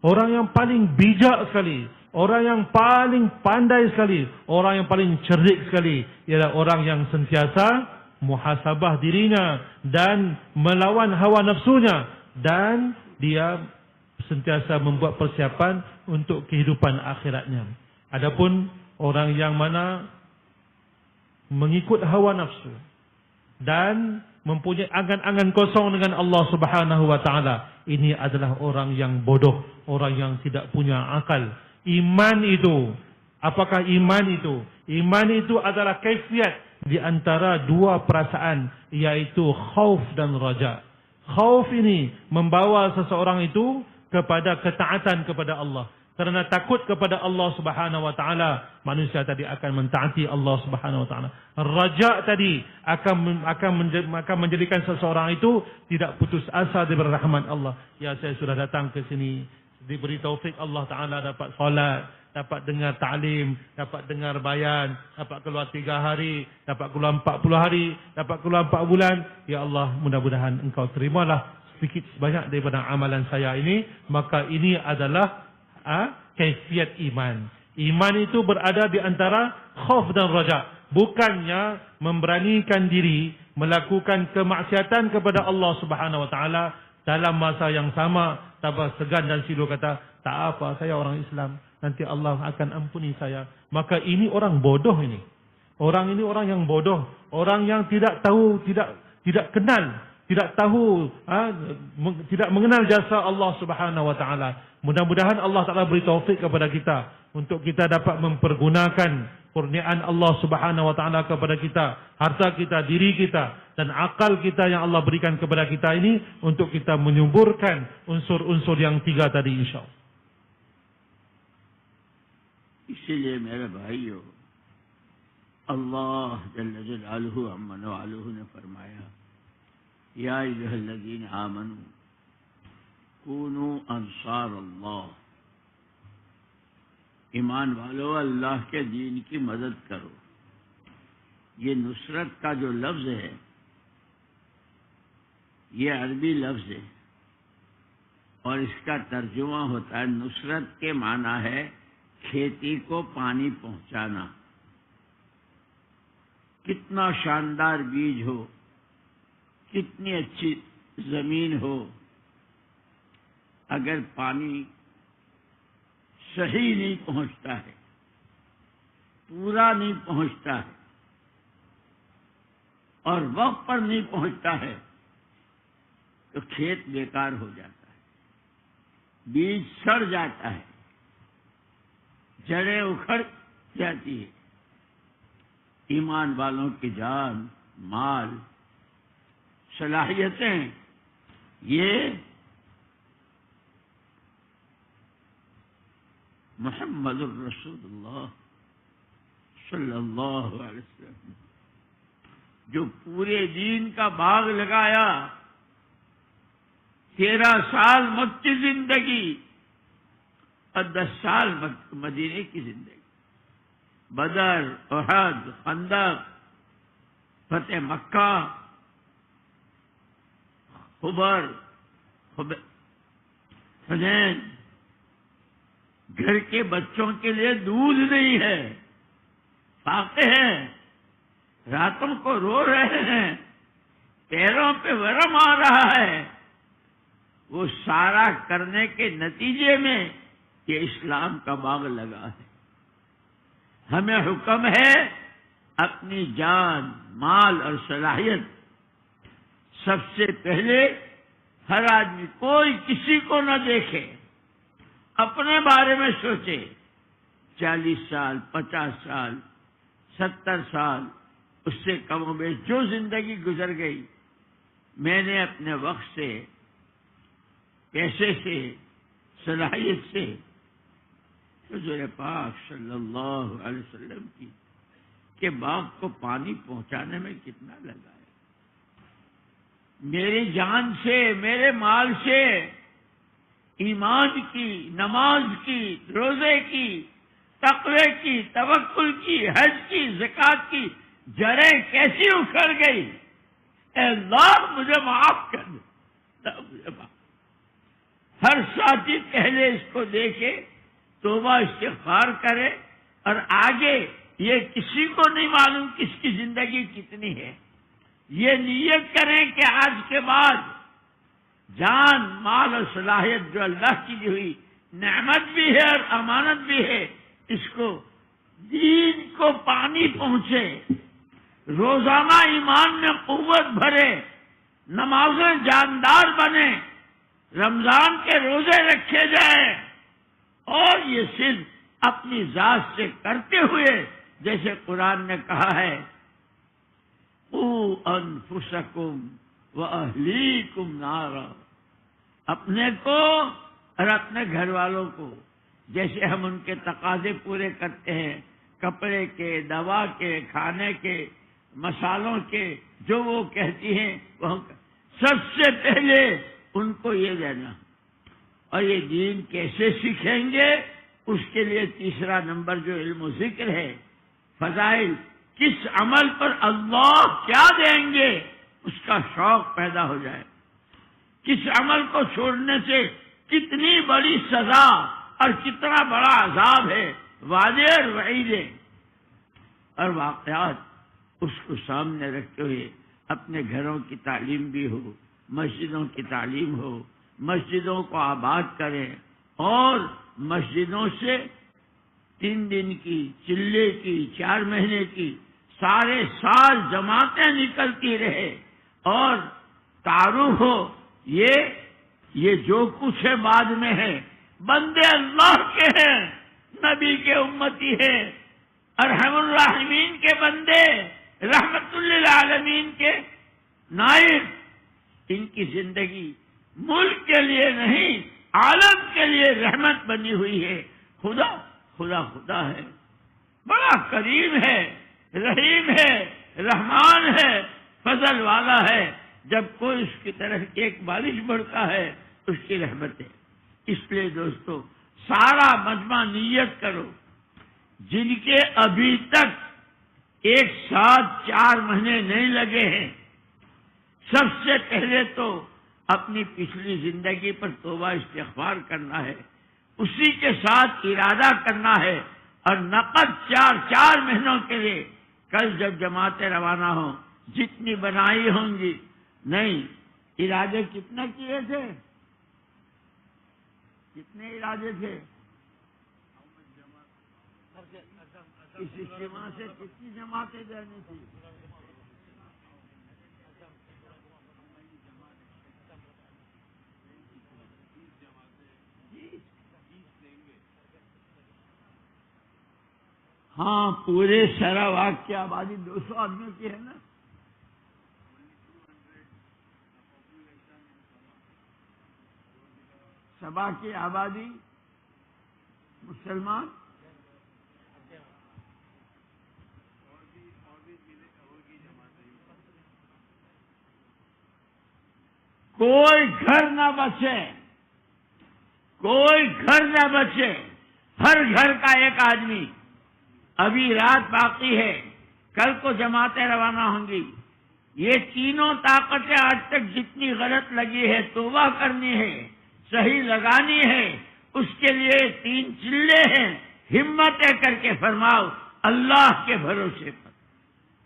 Orang yang paling bijak sekali, orang yang paling pandai sekali, orang yang paling cerdik sekali ialah orang yang sentiasa muhasabah dirinya dan melawan hawa nafsunya, dan dia sentiasa membuat persiapan untuk kehidupan akhiratnya. Adapun orang yang mana mengikut hawa nafsu dan mempunyai angan-angan kosong dengan Allah Subhanahu wa taala, ini adalah orang yang bodoh, orang yang tidak punya akal. Iman itu, apakah iman itu? Iman itu adalah kaifiat di antara 2 perasaan, yaitu khauf dan raja. Khauf ini membawa seseorang itu kepada ketaatan kepada Allah. Kerana takut kepada Allah Subhanahu wa taala, manusia tadi akan mentaati Allah Subhanahu wa taala. Raja tadi akan menjadikan seseorang itu tidak putus asa daripada rahmat Allah. Ya, saya sudah datang ke sini, diberi taufik Allah taala dapat solat, dapat dengar ta'lim, dapat dengar bayan, dapat keluar 3 hari, dapat keluar 40 hari, dapat keluar 4 bulan. Ya Allah, mudah-mudahan Engkau terimalah sedikit sebanyak daripada amalan saya ini. Maka ini adalah kaifiat iman. Iman itu berada di antara khauf dan raja. Bukannya memberanikan diri melakukan kemaksiatan kepada Allah Subhanahu wa taala dalam masa yang sama tanpa segan dan silu kata, tak apa, saya orang Islam, nanti Allah akan ampuni saya. Maka ini orang bodoh ini. Orang ini orang yang bodoh, orang yang tidak tahu, tidak kenal, tidak tahu, tidak mengenal jasa Allah Subhanahu wa taala. Mudah-mudahan Allah taala beri taufik kepada kita untuk kita dapat mempergunakan kurniaan Allah Subhanahu wa taala kepada kita, harta kita, diri kita dan akal kita yang Allah berikan kepada kita ini, untuk kita menyuburkan unsur-unsur yang 3 tadi, insyaallah. اسی لیے میرے بھائیو، اللہ جل جلالہ عما والہ نے فرمایا یا ایھا الذین آمنوا کونوا انصار اللہ، ایمان والو اللہ کے دین کی مدد کرو۔ یہ نصرت کا جو لفظ ہے یہ عربی لفظ ہے اور اس کا ترجمہ ہوتا ہے، نصرت کے معنی ہے کھیتی کو پانی پہنچانا۔ کتنا شاندار بیج ہو، کتنی اچھی زمین ہو، اگر پانی صحیح نہیں پہنچتا ہے، پورا نہیں پہنچتا ہے اور وقت پر نہیں پہنچتا ہے تو کھیت بیکار ہو جاتا ہے، بیج سڑ جاتا ہے، جڑیں اکھڑ جاتی ہے۔ ایمان والوں کی جان، مال، صلاحیتیں یہ محمد الرسول اللہ صلی اللہ علیہ وسلم جو پورے دین کا باغ لگایا، 13 سال مکی زندگی اور 10 سال مدینے کی زندگی، بدر، احد، خندق، فتح مکہ، خیبر، حنین، گھر کے بچوں کے لیے دودھ نہیں ہے، فاقے ہیں، راتوں کو رو رہے ہیں، پیروں پہ ورم آ رہا ہے، وہ سارا کرنے کے نتیجے میں یہ اسلام کا باغ لگا ہے۔ ہمیں حکم ہے اپنی جان، مال اور صلاحیت سب سے پہلے ہر آدمی، کوئی کسی کو نہ دیکھے، اپنے بارے میں سوچے۔ 40 سال، 50 سال، 70 سال، اس سے کم و بیش جو زندگی گزر گئی، میں نے اپنے وقت سے، پیسے سے، صلاحیت سے حضور پاک صلی اللہ علیہ وسلم کی کہ باغ کو پانی پہنچانے میں کتنا لگا ہے۔ میری جان سے، میرے مال سے ایمان کی، نماز کی، روزے کی، تقوی کی، توکل کی، حج کی، زکات کی جڑیں کیسی اکھڑ گئی، اے اللہ مجھے معاف کر دے۔ مجھے معاف۔ ہر ساتھی پہلے اس کو دیکھے، توبہ استغفار کرے، اور آگے یہ کسی کو نہیں معلوم کس کی زندگی کتنی ہے، یہ نیت کریں کہ آج کے بعد جان، مال اور صلاحیت جو اللہ کی دی ہوئی نعمت بھی ہے اور امانت بھی ہے، اس کو، دین کو پانی پہنچے، روزانہ ایمان میں قوت بھرے، نمازیں جاندار بنے، رمضان کے روزے رکھے جائیں، اور یہ صرف اپنی ذات سے کرتے ہوئے، جیسے قرآن نے کہا ہے قُوا أَنفُسَكُمْ وَأَهْلِيكُمْ نَارًا، اپنے کو اور اپنے گھر والوں کو، جیسے ہم ان کے تقاضے پورے کرتے ہیں، کپڑے کے، دوا کے، کھانے کے، مسالوں کے، جو وہ کہتی ہیں وہ سب سے پہلے ان کو یہ دینا۔ اور یہ دین کیسے سیکھیں گے، اس کے لیے تیسرا نمبر جو علم و ذکر ہے، فضائل، کس عمل پر اللہ کیا دیں گے اس کا شوق پیدا ہو جائے، کس عمل کو چھوڑنے سے کتنی بڑی سزا اور کتنا بڑا عذاب ہے، وعدے اور وعیدیں اور واقعات، اس کو سامنے رکھتے ہوئے اپنے گھروں کی تعلیم بھی ہو، مسجدوں کی تعلیم ہو، مسجدوں کو آباد کریں، اور مسجدوں سے 3 دن کی، چلے کی، 4 مہینے کی، سارے سال جماعتیں نکلتی رہے، اور تعارف ہو یہ جو کچھ ہے بعد میں ہے، بندے اللہ کے ہیں، نبی کے امتی ہیں، ارحم الراحمین کے بندے، رحمت للعالمین کے نائب، ان کی زندگی ملک کے لیے نہیں، عالم کے لیے رحمت بنی ہوئی ہے۔ خدا खुदा खुदा है, बड़ा करीम है, रहीम है, रहमान है, फजल वाला है। जब कोई उसकी तरफ एक बारिश बढ़ता है उसकी रहमत है। इसलिए दोस्तों सारा मजमा नियत करो, जिनके अभी तक एक साथ 4 महीने नहीं लगे हैं, सबसे पहले तो अपनी पिछली जिंदगी पर तौबा इस्तिग़फ़ार करना है, उसी के साथ इरादा करना है और नकद 4 महीनों के लिए कल जब जमातें रवाना हो जितनी बनाई होंगी। नहीं, इरादे कितने किए थे? कितने इरादे थे? इस इज्तिमा से कितनी जमातें देनी थी? हाँ, पूरे सरावाग की आबादी 200 आदमियों की है ना। सबा की आबादी मुसलमान कोई घर ना बचे, कोई घर ना बचे, हर घर का एक आदमी। अभी रात बाकी है, कल को जमातें रवाना होंगी। ये तीनों ताकतें आज तक जितनी गलत लगी है तौबा करनी है, सही लगानी है। उसके लिए 3 चिल्ले हैं, हिम्मतें करके फरमाओ अल्लाह के भरोसे पर।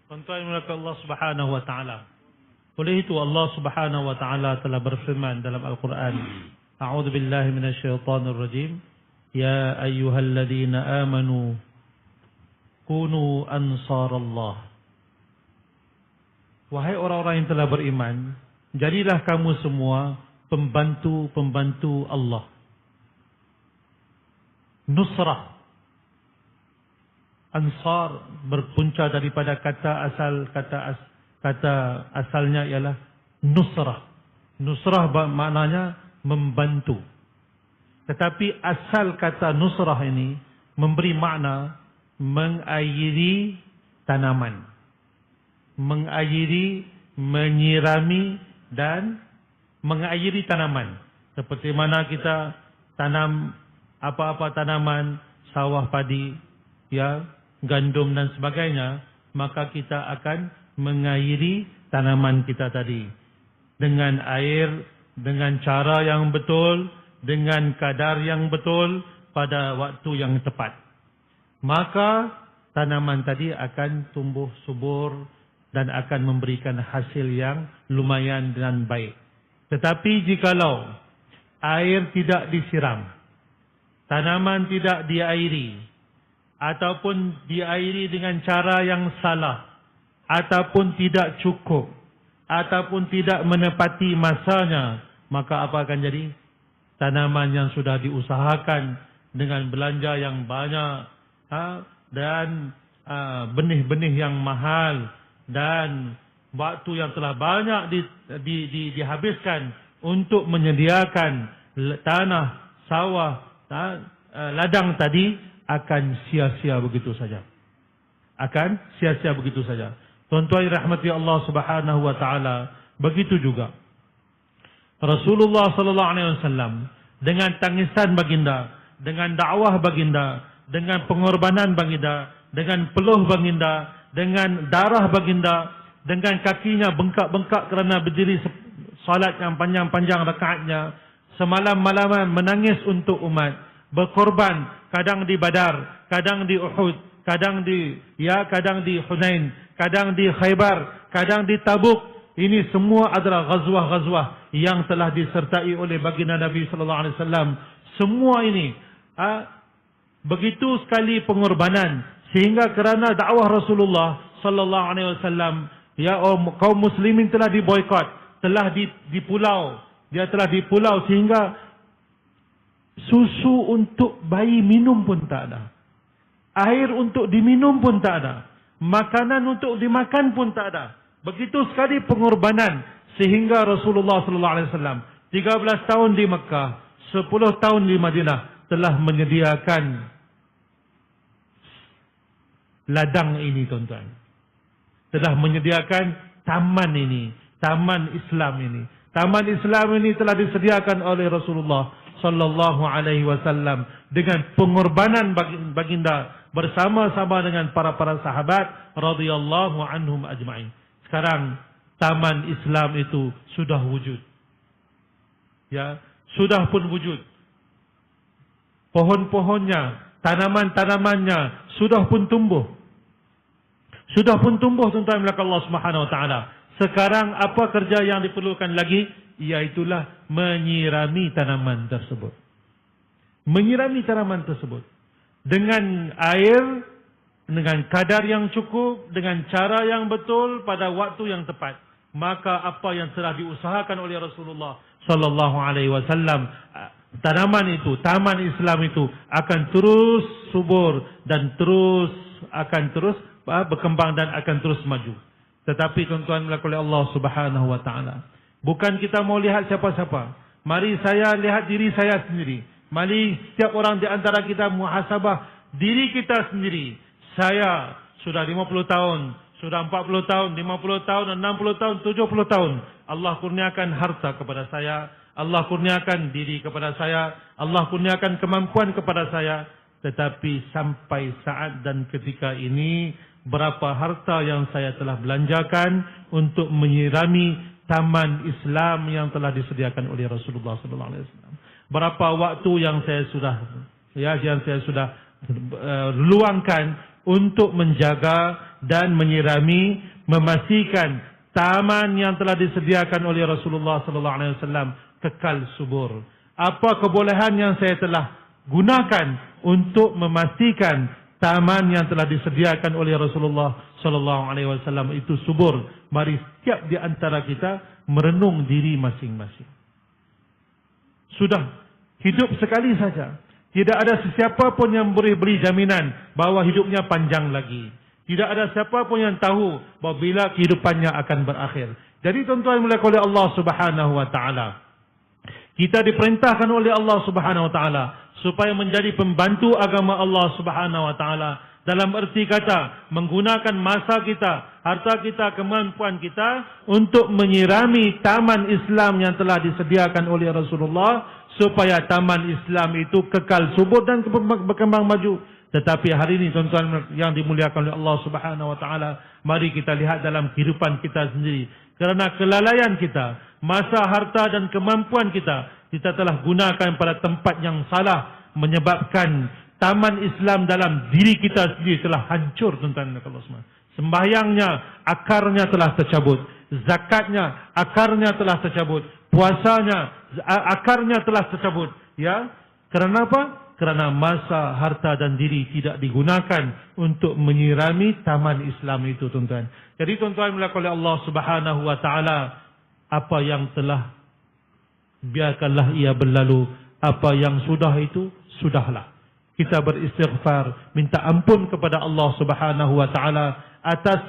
Tuan-tuan Allah Subhanahu wa taala. Oleh itu Allah Subhanahu wa taala telah berfirman dalam Al-Quran, A'udzu billahi minasyaitonir rajim, ya ayyuhalladzina amanu kunu ansarallah. Wahai orang-orang yang telah beriman, jadilah kamu semua pembantu-pembantu Allah. Nusrah, ansar berpunca daripada kata asalnya ialah nusrah. Nusrah maknanya membantu. Tetapi asal kata nusrah ini memberi makna mengairi tanaman, mengairi, menyirami dan mengairi tanaman. Seperti mana kita tanam apa-apa tanaman, sawah padi, ya, gandum dan sebagainya, maka kita akan mengairi tanaman kita tadi dengan air, dengan cara yang betul, dengan kadar yang betul pada waktu yang tepat. Maka tanaman tadi akan tumbuh subur dan akan memberikan hasil yang lumayan dan baik. Tetapi jikalau air tidak disiram, tanaman tidak diairi, ataupun diairi dengan cara yang salah, ataupun tidak cukup, ataupun tidak menepati masanya, maka apa akan jadi? Tanaman yang sudah diusahakan dengan belanja yang banyak, dan benih-benih yang mahal dan waktu yang telah banyak dihabiskan untuk menyediakan tanah, sawah, ladang tadi akan sia-sia begitu saja. Akan sia-sia begitu saja. Tuan-tuan rahmati Allah Subhanahu wa taala, begitu juga Rasulullah sallallahu alaihi wasallam dengan tangisan baginda, dengan dakwah baginda, dengan pengorbanan baginda, dengan peluh baginda, dengan darah baginda, dengan kakinya bengkak-bengkak kerana berdiri salat yang panjang-panjang rakaatnya, semalam-malaman menangis untuk umat, berkorban, kadang di Badar, kadang di Uhud, kadang di Hunain, kadang di Khaybar, kadang di Tabuk. Ini semua adalah ghazwah-ghazwah yang telah disertai oleh baginda Nabi sallallahu alaihi wasallam. Semua ini begitu sekali pengorbanan, sehingga kerana dakwah Rasulullah sallallahu alaihi wasallam, ya kaum muslimin telah diboikot, telah dipulau, dia telah dipulau sehingga susu untuk bayi minum pun tak ada, air untuk diminum pun tak ada, makanan untuk dimakan pun tak ada. Begitu sekali pengorbanan sehingga Rasulullah sallallahu alaihi wasallam 13 tahun di Mekah, 10 tahun di Madinah telah menyediakan ladang ini tuan-tuan. Telah menyediakan taman ini, taman Islam ini. Taman Islam ini telah disediakan oleh Rasulullah sallallahu alaihi wasallam dengan pengorbanan baginda bersama-sama dengan para sahabat radhiyallahu anhum ajma'in. Sekarang taman Islam itu sudah wujud. Ya, sudah pun wujud. Pohon-pohonnya, tanaman-tanamannya sudah pun tumbuh. Sudah pun tumbuh tuan-tuan belaka Allah Subhanahu wa taala. Sekarang apa kerja yang diperlukan lagi? Iaitulah menyirami tanaman tersebut. Menyirami tanaman tersebut dengan air, dengan kadar yang cukup, dengan cara yang betul pada waktu yang tepat. Maka apa yang telah diusahakan oleh Rasulullah sallallahu alaihi wasallam, tanaman itu, taman Islam itu akan terus subur dan akan terus berkembang dan akan terus maju. Tetapi tuan-tuan melakukan oleh Allah Subhanahu wa taala, bukan kita mau lihat siapa-siapa. Mari saya lihat diri saya sendiri. Mari setiap orang di antara kita muhasabah diri kita sendiri. Saya sudah 50 tahun, sudah 40 tahun, 50 tahun, 60 tahun, 70 tahun. Allah kurniakan harta kepada saya. Allah kurniakan diri kepada saya. Allah kurniakan kemampuan kepada saya. Tetapi sampai saat dan ketika ini, berapa harta yang saya telah belanjakan untuk menyirami taman Islam yang telah disediakan oleh Rasulullah sallallahu alaihi wasallam. Berapa waktu yang saya sudah luangkan untuk menjaga dan menyirami, memastikan taman yang telah disediakan oleh Rasulullah sallallahu alaihi wasallam kekal subur. Apa kebolehan yang saya telah gunakan untuk memastikan taman yang telah disediakan oleh Rasulullah sallallahu alaihi wasallam itu subur? Mari setiap di antara kita merenung diri masing-masing. Sudah hidup sekali saja. Tidak ada sesiapa pun yang boleh beri jaminan bahawa hidupnya panjang lagi. Tidak ada siapa pun yang tahu bahawa bila kehidupannya akan berakhir. Jadi tuan-tuan mulakan oleh Allah Subhanahu wa taala, kita diperintahkan oleh Allah Subhanahu wa taala supaya menjadi pembantu agama Allah Subhanahu wa taala. Dalam erti kata, menggunakan masa kita, harta kita, kemampuan kita untuk menyirami taman Islam yang telah disediakan oleh Rasulullah supaya taman Islam itu kekal subur dan berkembang maju. Tetapi hari ini tuan-tuan yang dimuliakan oleh Allah Subhanahu wa taala, mari kita lihat dalam kehidupan kita sendiri. Kerana kelalaian kita, masa, harta dan kemampuan kita telah gunakan pada tempat yang salah, menyebabkan taman Islam dalam diri kita sendiri telah hancur tuan-tuan dan puan-puan. Sembahyangnya akarnya telah tercabut, zakatnya akarnya telah tercabut, puasanya akarnya telah tercabut. Ya, kerana apa? Kerana masa, harta dan diri tidak digunakan untuk menyirami taman Islam itu tuan-tuan. Jadi tuan-tuan mulakan oleh Allah Subhanahu wa taala, apa yang telah biarkanlah ia berlalu, apa yang sudah itu sudahlah. Kita beristighfar, minta ampun kepada Allah Subhanahu wa taala atas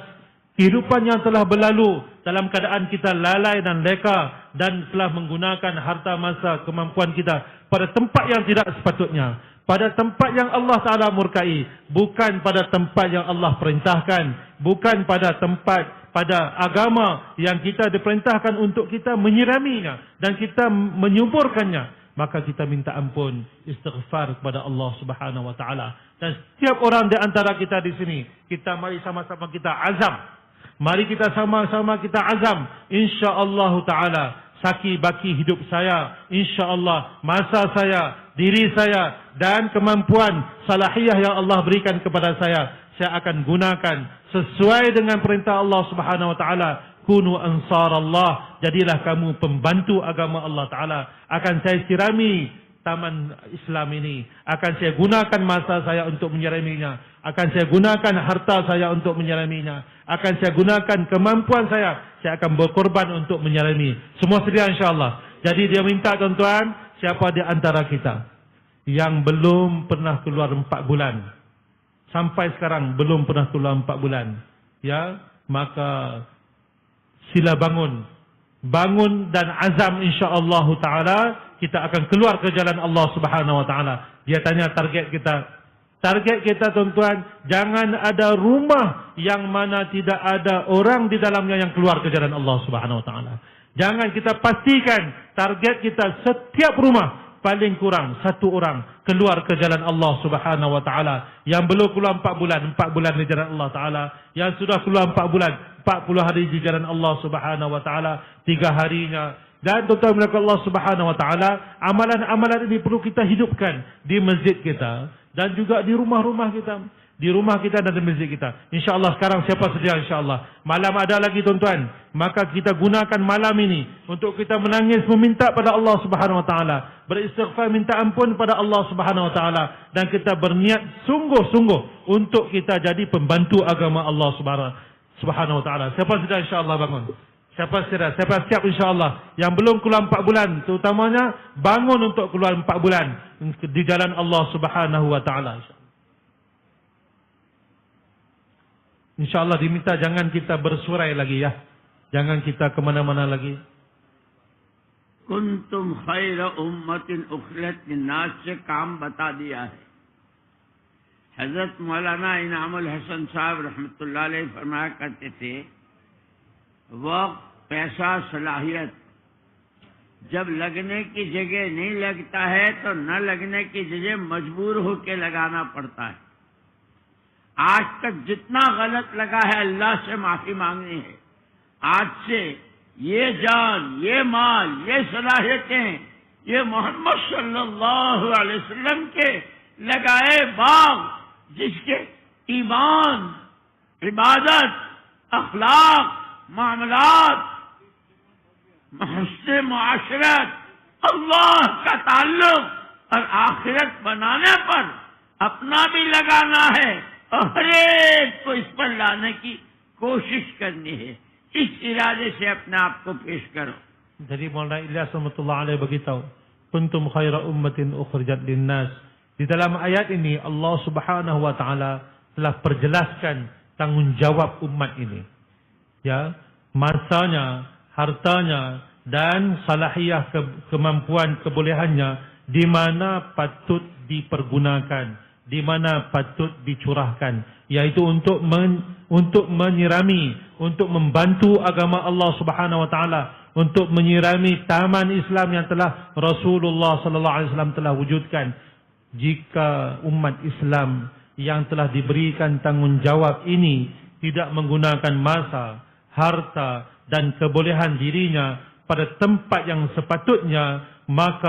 kehidupan yang telah berlalu dalam keadaan kita lalai dan leka dan telah menggunakan harta, masa, kemampuan kita pada tempat yang tidak sepatutnya, pada tempat yang Allah Taala murkai, bukan pada tempat yang Allah perintahkan, bukan pada tempat, pada agama yang kita diperintahkan untuk kita menyiraminya dan kita menyuburkannya. Maka kita minta ampun, istighfar kepada Allah Subhanahu wa taala. Dan setiap orang di antara kita di sini, kita mari sama-sama kita azam. Mari kita sama-sama kita azam, insya-Allah taala, saki baki hidup saya, insya-Allah masa saya, diri saya dan kemampuan salahiyah yang Allah berikan kepada saya akan gunakan sesuai dengan perintah Allah Subhanahu wa taala. Kunu ansarallah, jadilah kamu pembantu agama Allah Ta'ala. Akan saya sirami taman Islam ini, akan saya gunakan masa saya untuk menyiraminya, akan saya gunakan harta saya untuk menyiraminya, akan saya gunakan kemampuan saya akan berkorban untuk menyirami. Semua sedia insyaAllah. Jadi dia minta tuan-tuan, siapa di antara kita yang belum pernah keluar 4 bulan, sampai sekarang belum pernah keluar 4 bulan, ya, maka sila bangun dan azam, insya-Allah taala kita akan keluar ke jalan Allah Subhanahu wa taala. Dia tanya target kita Target kita tuan-tuan, jangan ada rumah yang mana tidak ada orang di dalamnya yang keluar ke jalan Allah Subhanahu wa taala. Jangan kita pastikan target kita setiap rumah paling kurang satu orang keluar ke jalan Allah Subhanahu wa taala. Yang belum keluar 4 bulan di jalan Allah taala. Yang sudah keluar 4 bulan, 40 hari di jalan Allah Subhanahu wa taala, 3 harinya. Dan tuan-tuan melakukan Allah Subhanahu wa taala, amalan-amalan ini perlu kita hidupkan di masjid kita dan juga di rumah-rumah kita. Di rumah kita dan di masjid kita. InsyaAllah sekarang siapa sedia insyaAllah. Malam ada lagi tuan-tuan. Maka kita gunakan malam ini untuk kita menangis meminta pada Allah Subhanahu wa taala, beristighfar minta ampun pada Allah Subhanahu wa taala, dan kita berniat sungguh-sungguh untuk kita jadi pembantu agama Allah Subhanahu wa taala. Siapa sedia insyaAllah bangun? Siapa sedia? Siapa siap insyaAllah? Yang belum keluar 4 bulan terutamanya bangun untuk keluar 4 bulan di jalan Allah Subhanahu wa taala. InsyaAllah diminta jangan kita bersurai lagi ya. Jangan kita kemana-mana lagi. कुंतुम खैर उम्मतिन उखरत लिन्नास से काम बता दिया है। हजरत मौलाना इनामुल हसन साहब रहमतुल्लाह अलैह फरमाया करते थे, वक्त, पैसा, सलाहियत जब लगने की जगह नहीं लगता है तो न लगने की जगह मजबूर होकर लगाना पड़ता है। आज तक जितना गलत लगा है अल्लाह से माफी मांगनी है। आज से ये जान, ये माल, ये सलाहियतें, ये मोहम्मद सल्लल्लाहु अलैहि वसल्लम के लगाए बाग, जिसके ईमान, इबादत, अखलाक, मामलात, हुस्न मुआशरत, अल्लाह का ताल्लुक और आखिरत बनाने पर अपना भी लगाना है और हर एक को इस पर लाने की कोशिश करनी है। इस इरादे से अपने आप को पेश करो। Jadi Maulana Ilyas rahmatullah alaih beritahu, kuntum khaira ummatin ukhrijat linnas. Di dalam ayat ini Allah Subhanahu wa taala telah perjelaskan tanggungjawab umat ini. Ya, masanya, hartanya dan salahiyah kemampuan kebolehannya di mana patut dipergunakan, di mana patut dicurahkan, yaitu untuk menyirami, untuk membantu agama Allah Subhanahu wa taala, untuk menyirami taman Islam yang telah Rasulullah sallallahu alaihi wasallam telah wujudkan. Jika umat Islam yang telah diberikan tanggungjawab ini tidak menggunakan masa, harta dan kebolehan dirinya pada tempat yang sepatutnya, maka